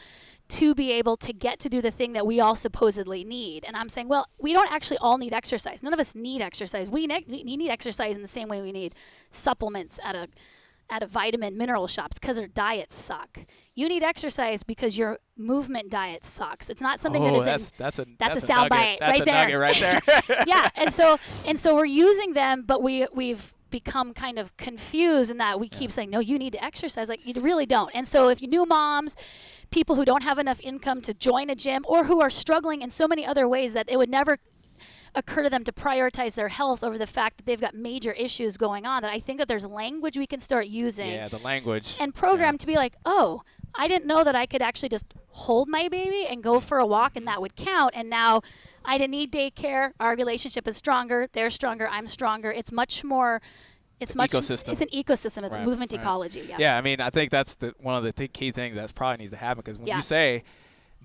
[SPEAKER 1] to be able to get to do the thing that we all supposedly need. And I'm saying, well, we don't actually all need exercise. None of us need exercise. We need exercise in the same way we need supplements at a vitamin mineral shops because their diets suck. You need exercise because your movement diet sucks. It's not something that's a soundbite right there. That's a
[SPEAKER 2] nugget right there.
[SPEAKER 1] Yeah, and so we're using them, but we've become kind of confused in that we keep saying, no, you need to exercise. Like you really don't. And so if you new moms, people who don't have enough income to join a gym, or who are struggling in so many other ways that it would never occur to them to prioritize their health over the fact that they've got major issues going on, that I think that there's language we can start using.
[SPEAKER 2] Yeah, the language.
[SPEAKER 1] And program to be like, oh, I didn't know that I could actually just hold my baby and go for a walk and that would count. And now I didn't need daycare. Our relationship is stronger. They're stronger. I'm stronger. It's much more. It's much.
[SPEAKER 2] Ecosystem.
[SPEAKER 1] It's an ecosystem. It's
[SPEAKER 2] right,
[SPEAKER 1] a movement
[SPEAKER 2] right.
[SPEAKER 1] ecology. Yeah.
[SPEAKER 2] Yeah, I think that's one of the key things that probably needs to happen, because when you say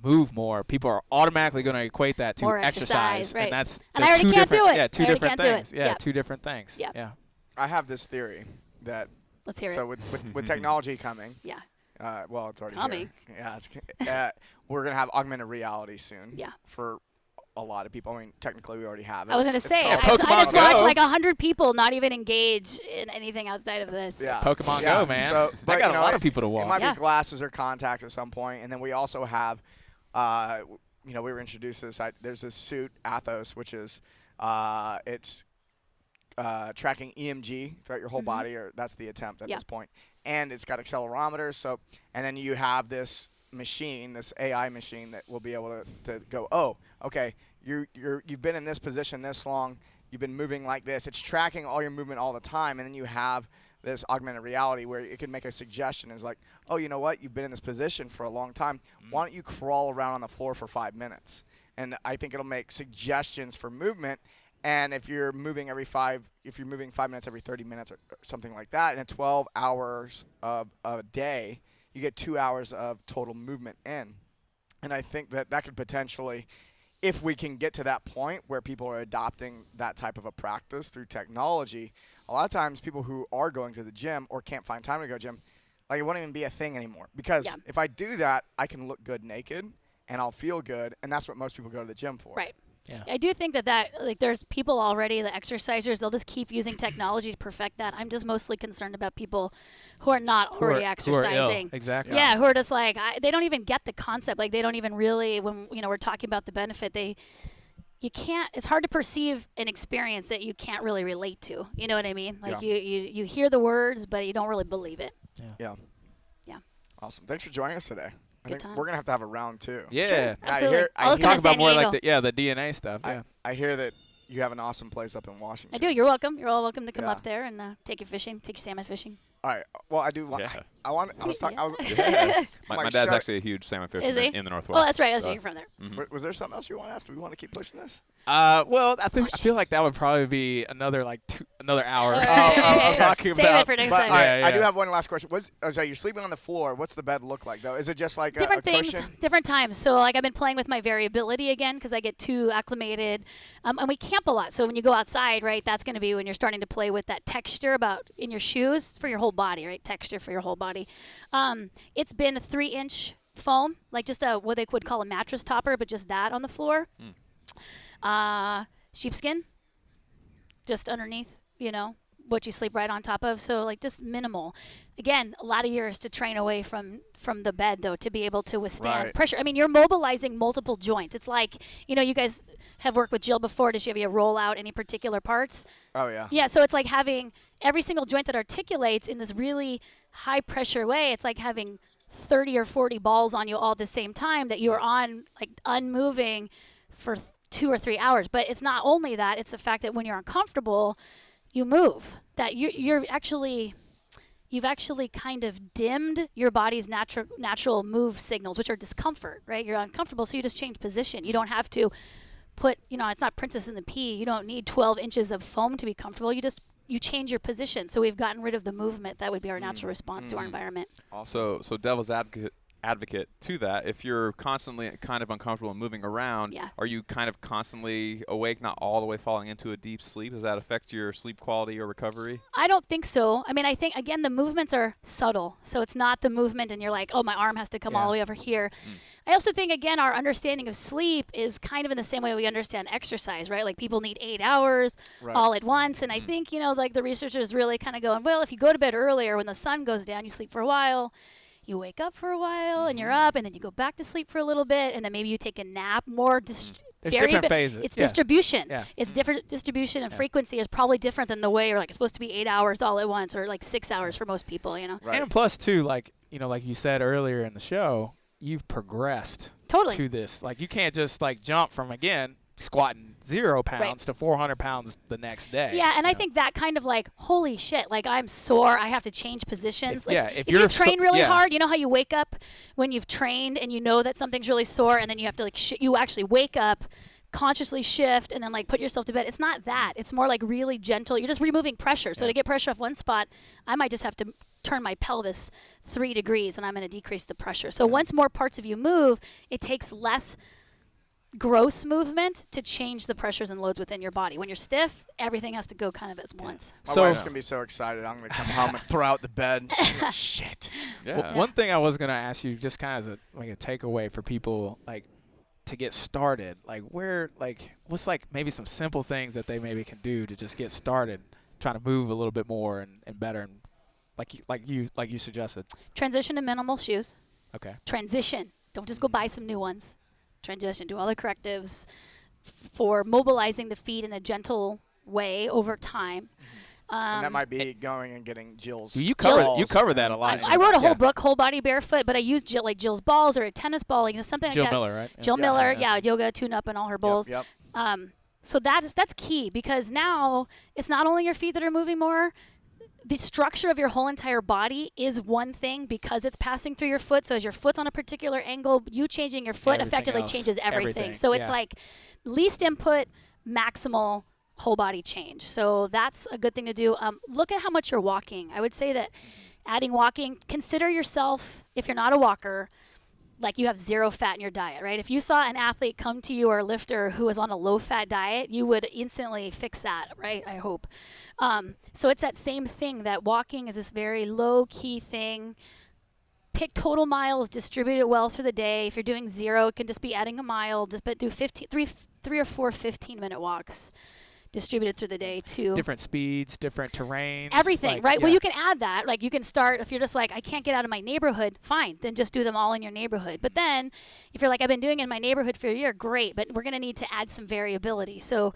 [SPEAKER 2] move more, people are automatically going to equate that to
[SPEAKER 1] more
[SPEAKER 2] exercise,
[SPEAKER 1] right.
[SPEAKER 2] and that's
[SPEAKER 1] I already can't do it.
[SPEAKER 2] Yeah, two different things.
[SPEAKER 1] Yeah,
[SPEAKER 2] two different things.
[SPEAKER 1] Yeah.
[SPEAKER 2] Yeah.
[SPEAKER 3] I have this theory that.
[SPEAKER 1] Let's hear
[SPEAKER 3] so
[SPEAKER 1] it.
[SPEAKER 3] with technology coming, Well, it's already
[SPEAKER 1] coming.
[SPEAKER 3] here. Yeah, we're gonna have augmented reality soon.
[SPEAKER 1] Yeah.
[SPEAKER 3] For a lot of people. I mean, technically, we already have it.
[SPEAKER 1] I was going to say, I
[SPEAKER 2] Pokemon
[SPEAKER 1] just watched
[SPEAKER 2] Go.
[SPEAKER 1] like 100 people not even engage in anything outside of this.
[SPEAKER 3] Yeah.
[SPEAKER 2] Pokemon Go, man.
[SPEAKER 3] So,
[SPEAKER 2] I got a lot of people to
[SPEAKER 3] It
[SPEAKER 2] walk.
[SPEAKER 3] might
[SPEAKER 1] Yeah.
[SPEAKER 3] be glasses or contacts at some point, and then we also have, we were introduced to this. There's this suit, Athos, which is, it's tracking EMG throughout your whole body, or that's the attempt at
[SPEAKER 1] Yeah.
[SPEAKER 3] this point. And it's got accelerometers. So, and then you have this machine, this AI machine that will be able to go, oh, okay, you've been in this position this long, you've been moving like this. It's tracking all your movement all the time, and then you have this augmented reality where it can make a suggestion. It's like, oh, you know what? You've been in this position for a long time. Why don't you crawl around on the floor for 5 minutes? And I think it'll make suggestions for movement. And if you're moving if you're moving 5 minutes every 30 minutes or something like that, in 12 hours of a day, you get 2 hours of total movement in. And I think that could potentially, if we can get to that point where people are adopting that type of a practice through technology, a lot of times people who are going to the gym or can't find time to go to the gym, like, it won't even be a thing anymore. Because if I do that, I can look good naked and I'll feel good, and that's what most people go to the gym for.
[SPEAKER 1] Right.
[SPEAKER 2] Yeah.
[SPEAKER 1] I do think that like there's people already, the exercisers, they'll just keep using technology to perfect that. I'm just mostly concerned about people who are not already exercising.
[SPEAKER 2] Who are ill. Exactly.
[SPEAKER 1] Yeah, who are just like, they don't even get the concept. Like, they don't even really, when we're talking about the benefit, you can't, it's hard to perceive an experience that you can't really relate to. You know what I mean? Like, you hear the words, but you don't really believe it.
[SPEAKER 3] Yeah.
[SPEAKER 1] Yeah.
[SPEAKER 3] Awesome. Thanks for joining us today. I
[SPEAKER 1] Good
[SPEAKER 3] think we're going to have a round 2.
[SPEAKER 2] Yeah.
[SPEAKER 1] Sure, absolutely.
[SPEAKER 3] I
[SPEAKER 1] Let's
[SPEAKER 3] hear-
[SPEAKER 1] go
[SPEAKER 2] Talk
[SPEAKER 1] to
[SPEAKER 2] about
[SPEAKER 1] San
[SPEAKER 2] more
[SPEAKER 1] Diego.
[SPEAKER 2] like the DNA stuff. Yeah.
[SPEAKER 3] I hear that you have an awesome place up in Washington.
[SPEAKER 1] I do. You're welcome. You're all welcome to come
[SPEAKER 3] Yeah.
[SPEAKER 1] up there and take you fishing, take you salmon fishing.
[SPEAKER 3] All right. Well, I do want.
[SPEAKER 4] Yeah.
[SPEAKER 3] I was talking.
[SPEAKER 1] Yeah.
[SPEAKER 4] My
[SPEAKER 3] Like,
[SPEAKER 4] dad's
[SPEAKER 3] shark-
[SPEAKER 4] actually a huge salmon fisherman
[SPEAKER 1] Is he?
[SPEAKER 4] in the Northwest.
[SPEAKER 1] Oh, that's right. That's
[SPEAKER 4] so-
[SPEAKER 1] right. You're from there.
[SPEAKER 3] Was there something else you want to ask? Do we want to keep pushing this?
[SPEAKER 2] Well, I feel like that would probably be another hour
[SPEAKER 1] All
[SPEAKER 2] of
[SPEAKER 1] right.
[SPEAKER 2] talking
[SPEAKER 1] Save
[SPEAKER 2] about.
[SPEAKER 1] it for next
[SPEAKER 3] But
[SPEAKER 1] time.
[SPEAKER 3] all right,
[SPEAKER 2] Yeah,
[SPEAKER 3] I do
[SPEAKER 2] yeah.
[SPEAKER 3] have one last question. So you're sleeping on the floor. What's the bed look like, though? Is it just like
[SPEAKER 1] Different
[SPEAKER 3] a
[SPEAKER 1] things,
[SPEAKER 3] cushion?
[SPEAKER 1] different times. So, like, I've been playing with my variability again because I get too acclimated. And we camp a lot. So when you go outside, right, that's going to be when you're starting to play with that texture about in your shoes for your whole body, right? Texture for your whole body. It's been a 3-inch foam, like just what they would call a mattress topper, but just that on the floor. Sheepskin, just underneath, what you sleep right on top of. So, like, just minimal. Again, a lot of years to train away from the bed, though, to be able to withstand
[SPEAKER 3] Right.
[SPEAKER 1] pressure. I mean, you're mobilizing multiple joints. It's like, you guys have worked with Jill before. Does she have you roll out any particular parts?
[SPEAKER 3] Oh yeah.
[SPEAKER 1] Yeah, so it's like having every single joint that articulates in this really high pressure way. It's like having 30 or 40 balls on you all at the same time that you're on, like, unmoving for 2 or 3 hours. But it's not only that, it's the fact that when you're uncomfortable, you move. That you've actually kind of dimmed your body's natural move signals, which are discomfort, right? You're uncomfortable, so you just change position. You don't have to put, it's not Princess and the Pea. You don't need 12 inches of foam to be comfortable. You change your position. So we've gotten rid of the movement. That would be our natural response to our environment.
[SPEAKER 4] So devil's advocate to that, if you're constantly kind of uncomfortable and moving around,
[SPEAKER 1] Yeah.
[SPEAKER 4] are you kind of constantly awake, not all the way falling into a deep sleep? Does that affect your sleep quality or recovery?
[SPEAKER 1] I don't think so. I mean, I think, again, the movements are subtle. So it's not the movement and you're like, oh, my arm has to come all the way over here. I also think, again, our understanding of sleep is kind of in the same way we understand exercise, right? Like, people need 8 hours all at once. And I think, like, the researchers really kind of going, well, if you go to bed earlier when the sun goes down, you sleep for a while. You wake up for a while and you're up, and then you go back to sleep for a little bit, and then maybe you take a nap. There's
[SPEAKER 2] different phases.
[SPEAKER 1] It's
[SPEAKER 2] Yeah.
[SPEAKER 1] distribution.
[SPEAKER 2] Yeah.
[SPEAKER 1] It's different distribution, and frequency is probably different than the way you're like it's supposed to be 8 hours all at once, or like 6 hours for most people.
[SPEAKER 3] Right.
[SPEAKER 2] And plus, too, like you said earlier in the show, you've progressed
[SPEAKER 1] Totally.
[SPEAKER 2] to this. Like, you can't just jump from squatting 0 pounds to 400 pounds the next day.
[SPEAKER 1] Yeah, and I think that kind of like, holy shit, like, I'm sore, I have to change positions. If
[SPEAKER 2] you're
[SPEAKER 1] you train really
[SPEAKER 2] yeah.
[SPEAKER 1] hard, you know how you wake up when you've trained and you know that something's really sore, and then you have to you actually wake up, consciously shift, and then like put yourself to bed. It's not that. It's more like really gentle. You're just removing pressure. So to get pressure off one spot, I might just have to turn my pelvis 3 degrees, and I'm going to decrease the pressure. So once more parts of you move, it takes less gross movement to change the pressures and loads within your body. When you're stiff, everything has to go kind of at once.
[SPEAKER 3] My wife's going to be so excited. I'm going to come home and throw out the bed. Shit.
[SPEAKER 4] Yeah.
[SPEAKER 2] Well, one thing I was going to ask you, just kind of as a takeaway for people, like, to get started, like, what's like maybe some simple things that they maybe can do to just get started, trying to move a little bit more and better, and like you suggested.
[SPEAKER 1] Transition to minimal shoes.
[SPEAKER 2] Okay.
[SPEAKER 1] Transition. Don't just go buy some new ones. Transition. Do all the correctives for mobilizing the feet in a gentle way over time.
[SPEAKER 3] And that might be going and getting Jill's.
[SPEAKER 2] You cover that a lot.
[SPEAKER 1] I wrote a whole book, Whole Body Barefoot, but I used Jill's balls or a tennis ball, something
[SPEAKER 2] Jill
[SPEAKER 1] like that.
[SPEAKER 2] Miller, right?
[SPEAKER 1] Jill Miller, yoga, tune-up, and all her bowls.
[SPEAKER 3] Yep.
[SPEAKER 1] So that's key, because now it's not only your feet that are moving more. The structure of your whole entire body is one thing because it's passing through your foot. So as your foot's on a particular angle, you changing your foot effectively changes everything. So it's like least input, maximal whole body change. So that's a good thing to do. Look at how much you're walking. I would say that adding walking, consider yourself, if you're not a walker, like you have zero fat in your diet, right? If you saw an athlete come to you or a lifter who was on a low-fat diet, you would instantly fix that, right? I hope. So it's that same thing, that walking is this very low-key thing. Pick total miles, distribute it well through the day. If you're doing 0, it can just be adding a mile, but do 3 or 4 15-minute walks distributed through the day too.
[SPEAKER 2] Different speeds, different terrains.
[SPEAKER 1] Everything,
[SPEAKER 2] like,
[SPEAKER 1] right? Well, you can add that. Like, you can start, if you're just like, I can't get out of my neighborhood, fine. Then just do them all in your neighborhood. But then, if you're like, I've been doing it in my neighborhood for a year, great. But we're going to need to add some variability. So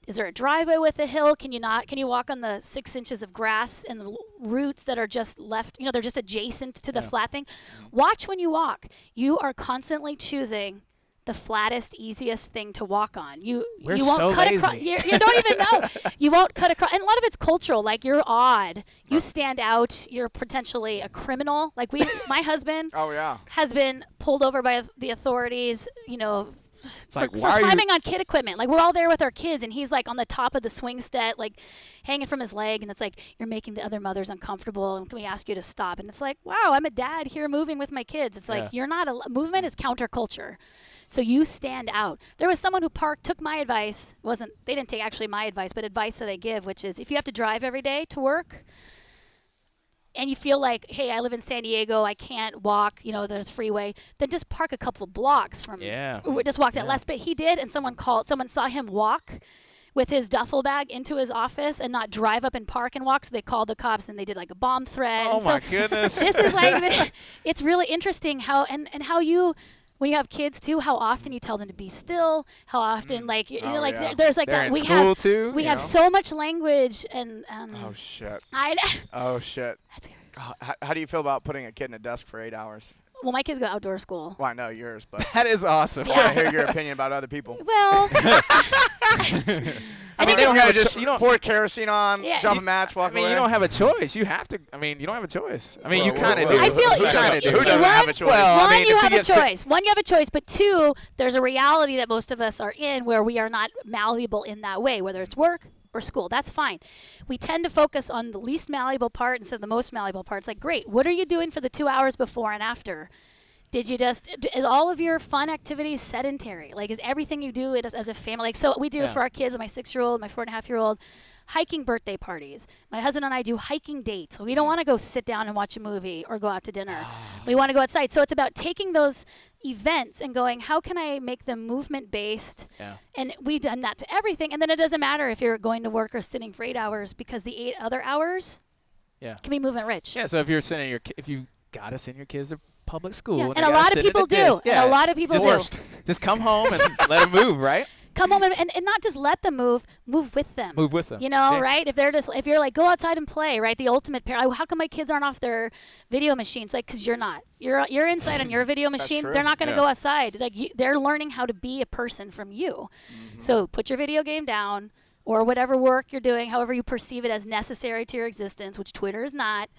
[SPEAKER 1] is there a driveway with a hill? Can you walk on the 6 inches of grass and the roots that are just left, they're just adjacent to the flat thing? Watch when you walk. You are constantly choosing the flattest, easiest thing to walk on. You won't
[SPEAKER 2] so
[SPEAKER 1] cut
[SPEAKER 2] lazy.
[SPEAKER 1] across. You don't even know. You won't cut across. And a lot of it's cultural. Like, you're odd. You stand out. You're potentially a criminal. Like, my husband has been pulled over by the authorities, for climbing on kid equipment. Like, we're all there with our kids, and he's like on the top of the swing set, like hanging from his leg, and it's like, you're making the other mothers uncomfortable, and can we ask you to stop? And it's like, wow, I'm a dad here moving with my kids. It's like, you're not movement is counterculture. So you stand out. There was someone who took my advice. They didn't take actually my advice, but advice that I give, which is, if you have to drive every day to work and you feel like, hey, I live in San Diego, I can't walk, there's freeway, then just park a couple blocks from, just walk that last bit. He did, and someone saw him walk with his duffel bag into his office and not drive up and park and walk, so they called the cops, and they did like a bomb threat.
[SPEAKER 2] Oh, my goodness.
[SPEAKER 1] This is like, it's really interesting how you, when you have kids too, how often you tell them to be still, how often there's like
[SPEAKER 2] They're
[SPEAKER 1] that.
[SPEAKER 2] in
[SPEAKER 1] We
[SPEAKER 2] school
[SPEAKER 1] have
[SPEAKER 2] too,
[SPEAKER 1] we have so much language and
[SPEAKER 3] oh shit.
[SPEAKER 1] Oh
[SPEAKER 3] shit. How do you feel about putting a kid in a desk for 8 hours?
[SPEAKER 1] Well, my kids go outdoor school.
[SPEAKER 3] Well, I know yours, but
[SPEAKER 2] That is awesome.
[SPEAKER 3] I want to hear your opinion about other people.
[SPEAKER 1] Well,
[SPEAKER 2] I mean, they don't have
[SPEAKER 3] just pour kerosene on,
[SPEAKER 1] Yeah.
[SPEAKER 3] drop a match, walk away.
[SPEAKER 2] you don't have a choice. You have to. you don't have a choice. You kind of do.
[SPEAKER 1] I feel
[SPEAKER 3] who doesn't
[SPEAKER 1] you
[SPEAKER 3] have a choice?
[SPEAKER 2] Well,
[SPEAKER 1] one,
[SPEAKER 2] if
[SPEAKER 1] you
[SPEAKER 2] you
[SPEAKER 1] have a
[SPEAKER 2] get sick-
[SPEAKER 1] choice. One, you have a choice. But two, there's a reality that most of us are in where we are not malleable in that way, whether it's work or school. That's fine. We tend to focus on the least malleable part instead of the most malleable part. It's like, great, what are you doing for the 2 hours before and after? Is all of your fun activities sedentary? Like, is everything you do as a family? Like, so we do for our kids, my 6-year-old, my 4.5-year-old, hiking birthday parties. My husband and I do hiking dates. We don't want to go sit down and watch a movie or go out to dinner. We want to go outside. So it's about taking those events and going, how can I make them movement-based? Yeah. And we've done that to everything. And then it doesn't matter if you're going to work or sitting for 8 hours, because the 8 other hours can be movement-rich.
[SPEAKER 2] Yeah, so if you're sending if you got to send your kids to public school.
[SPEAKER 1] And a lot of people do. And a lot of people do.
[SPEAKER 2] Just come home and let them move, right?
[SPEAKER 1] Come home and not just let them move with them.
[SPEAKER 2] Move with them.
[SPEAKER 1] Right? If you're like, go outside and play, right? The ultimate parent. How come my kids aren't off their video machines? Like, because you're not. You're inside on your video machine.
[SPEAKER 3] true.
[SPEAKER 1] They're not going to go outside. Like, they're learning how to be a person from you. Mm-hmm. So put your video game down, or whatever work you're doing, however you perceive it as necessary to your existence, which Twitter is not.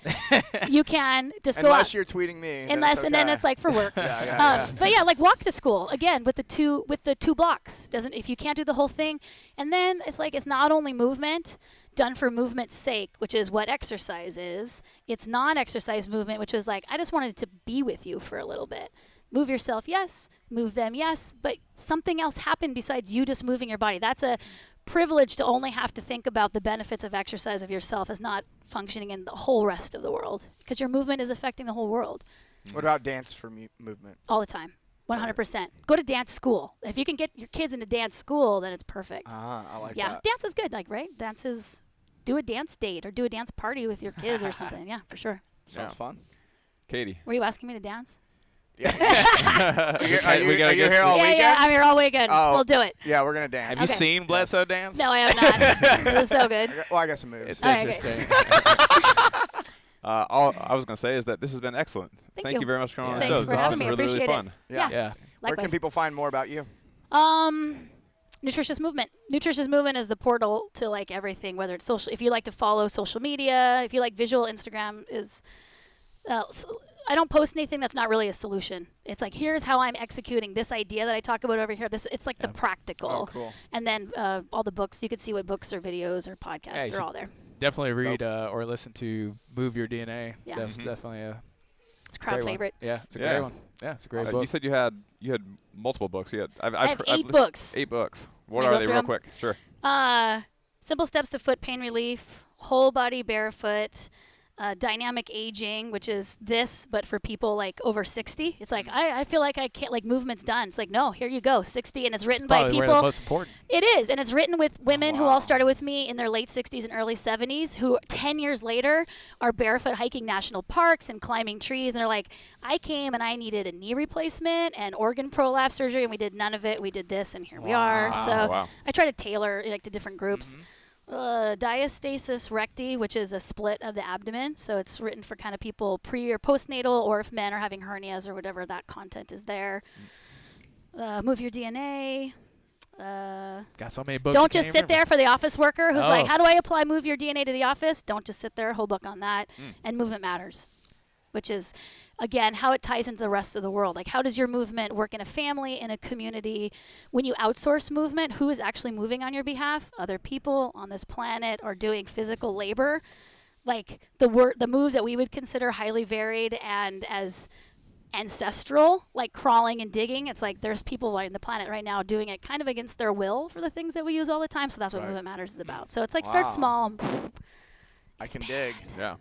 [SPEAKER 1] You can just go out.
[SPEAKER 3] Unless you're tweeting me.
[SPEAKER 1] And then it's like for work. But yeah, like walk to school again with the two blocks. If you can't do the whole thing, and then it's like, it's not only movement done for movement's sake, which is what exercise is. It's non-exercise movement, which was like, I just wanted to be with you for a little bit. Move yourself, yes. Move them, yes. But something else happened besides you just moving your body. That's a privilege to only have to think about the benefits of exercise of yourself as not functioning in the whole rest of the world, because your movement is affecting the whole world.
[SPEAKER 3] What about dance for movement?
[SPEAKER 1] All the time. 100%. Go to dance school. If you can get your kids into dance school, then it's perfect.
[SPEAKER 3] I like
[SPEAKER 1] yeah,
[SPEAKER 3] that.
[SPEAKER 1] dance is good, like, right? Dance is, do a dance date or do a dance party with your kids or something. Yeah, for sure.
[SPEAKER 3] Sounds fun.
[SPEAKER 4] Katie.
[SPEAKER 1] Were you asking me to dance?
[SPEAKER 3] Yeah. Are you here all weekend?
[SPEAKER 1] Yeah, I'm here all weekend.
[SPEAKER 3] Oh.
[SPEAKER 1] We'll do it.
[SPEAKER 3] Yeah, we're going to dance.
[SPEAKER 2] Have you seen Bledsoe dance?
[SPEAKER 1] No, I have not. It was so good.
[SPEAKER 3] I got some moves.
[SPEAKER 2] It's
[SPEAKER 1] All right,
[SPEAKER 2] interesting.
[SPEAKER 4] All I was going to say is that this has been excellent.
[SPEAKER 1] Thank
[SPEAKER 4] you very much for coming on the
[SPEAKER 1] Thanks
[SPEAKER 4] show.
[SPEAKER 1] for
[SPEAKER 4] This is
[SPEAKER 1] having
[SPEAKER 4] awesome.
[SPEAKER 1] me.
[SPEAKER 4] Really, really
[SPEAKER 1] Appreciate it.
[SPEAKER 4] fun.
[SPEAKER 1] Yeah.
[SPEAKER 2] Yeah.
[SPEAKER 3] Where
[SPEAKER 1] Likewise.
[SPEAKER 3] can people find more about you?
[SPEAKER 1] Nutritious movement. Nutritious movement is the portal to like everything, whether it's social. If you like to follow social media, if you like visual, Instagram is. I don't post anything that's not really a solution. It's like, here's how I'm executing this idea that I talk about over here. It's like the practical.
[SPEAKER 3] Oh, cool.
[SPEAKER 1] And then all the books, you can see what books or videos or podcasts, they're all there.
[SPEAKER 2] Definitely read or listen to Move Your DNA.
[SPEAKER 1] Yeah.
[SPEAKER 2] That's definitely
[SPEAKER 1] It's a crowd
[SPEAKER 2] great one.
[SPEAKER 1] favorite.
[SPEAKER 2] Yeah, it's a great one. Yeah, it's a great book.
[SPEAKER 4] You said you had multiple books.
[SPEAKER 1] I have 8 books.
[SPEAKER 4] 8 books. What
[SPEAKER 1] Can I
[SPEAKER 4] are
[SPEAKER 1] go
[SPEAKER 4] they
[SPEAKER 1] through
[SPEAKER 4] real
[SPEAKER 1] 'em?
[SPEAKER 4] quick? Sure.
[SPEAKER 1] Simple Steps to Foot Pain Relief, Whole Body Barefoot, Dynamic Aging, which is this, but for people like over 60. It's like, I feel like I can't, like, movement's done. It's like, no, here you go, 60, and it's written by
[SPEAKER 2] Probably
[SPEAKER 1] people.
[SPEAKER 2] one of the most important.
[SPEAKER 1] It is, and it's written with women who all
[SPEAKER 3] wow.
[SPEAKER 1] started with me in their late 60s and early 70s, who 10 years later are barefoot hiking national parks and climbing trees, and they're like, I came and I needed a knee replacement and organ prolapse surgery, and we did none of it. We did this, and here we are. So
[SPEAKER 4] Wow.
[SPEAKER 1] I try to tailor like to different groups. Diastasis recti, which is a split of the abdomen, so it's written for kind of people pre or postnatal, or if men are having hernias or whatever, that content is there. Move Your DNA.
[SPEAKER 2] Got so many books.
[SPEAKER 1] Don't
[SPEAKER 2] you
[SPEAKER 1] just
[SPEAKER 2] can't
[SPEAKER 1] sit there for the office worker who's like,
[SPEAKER 2] Oh.
[SPEAKER 1] how do I apply Move Your DNA to the office? Don't just sit there. Whole book on that. And Movement Matters, which is, again, how it ties into the rest of the world. Like, how does your movement work in a family, in a community? When you outsource movement, who is actually moving on your behalf? Other people on this planet are doing physical labor. Like, the moves that we would consider highly varied and as ancestral, like crawling and digging. It's like there's people on the planet right now doing it kind of against their will for the things that we use all the time. So that's what Movement Matters is about. So it's like, start
[SPEAKER 3] Wow.
[SPEAKER 1] small.
[SPEAKER 3] I can dig.
[SPEAKER 4] Yeah.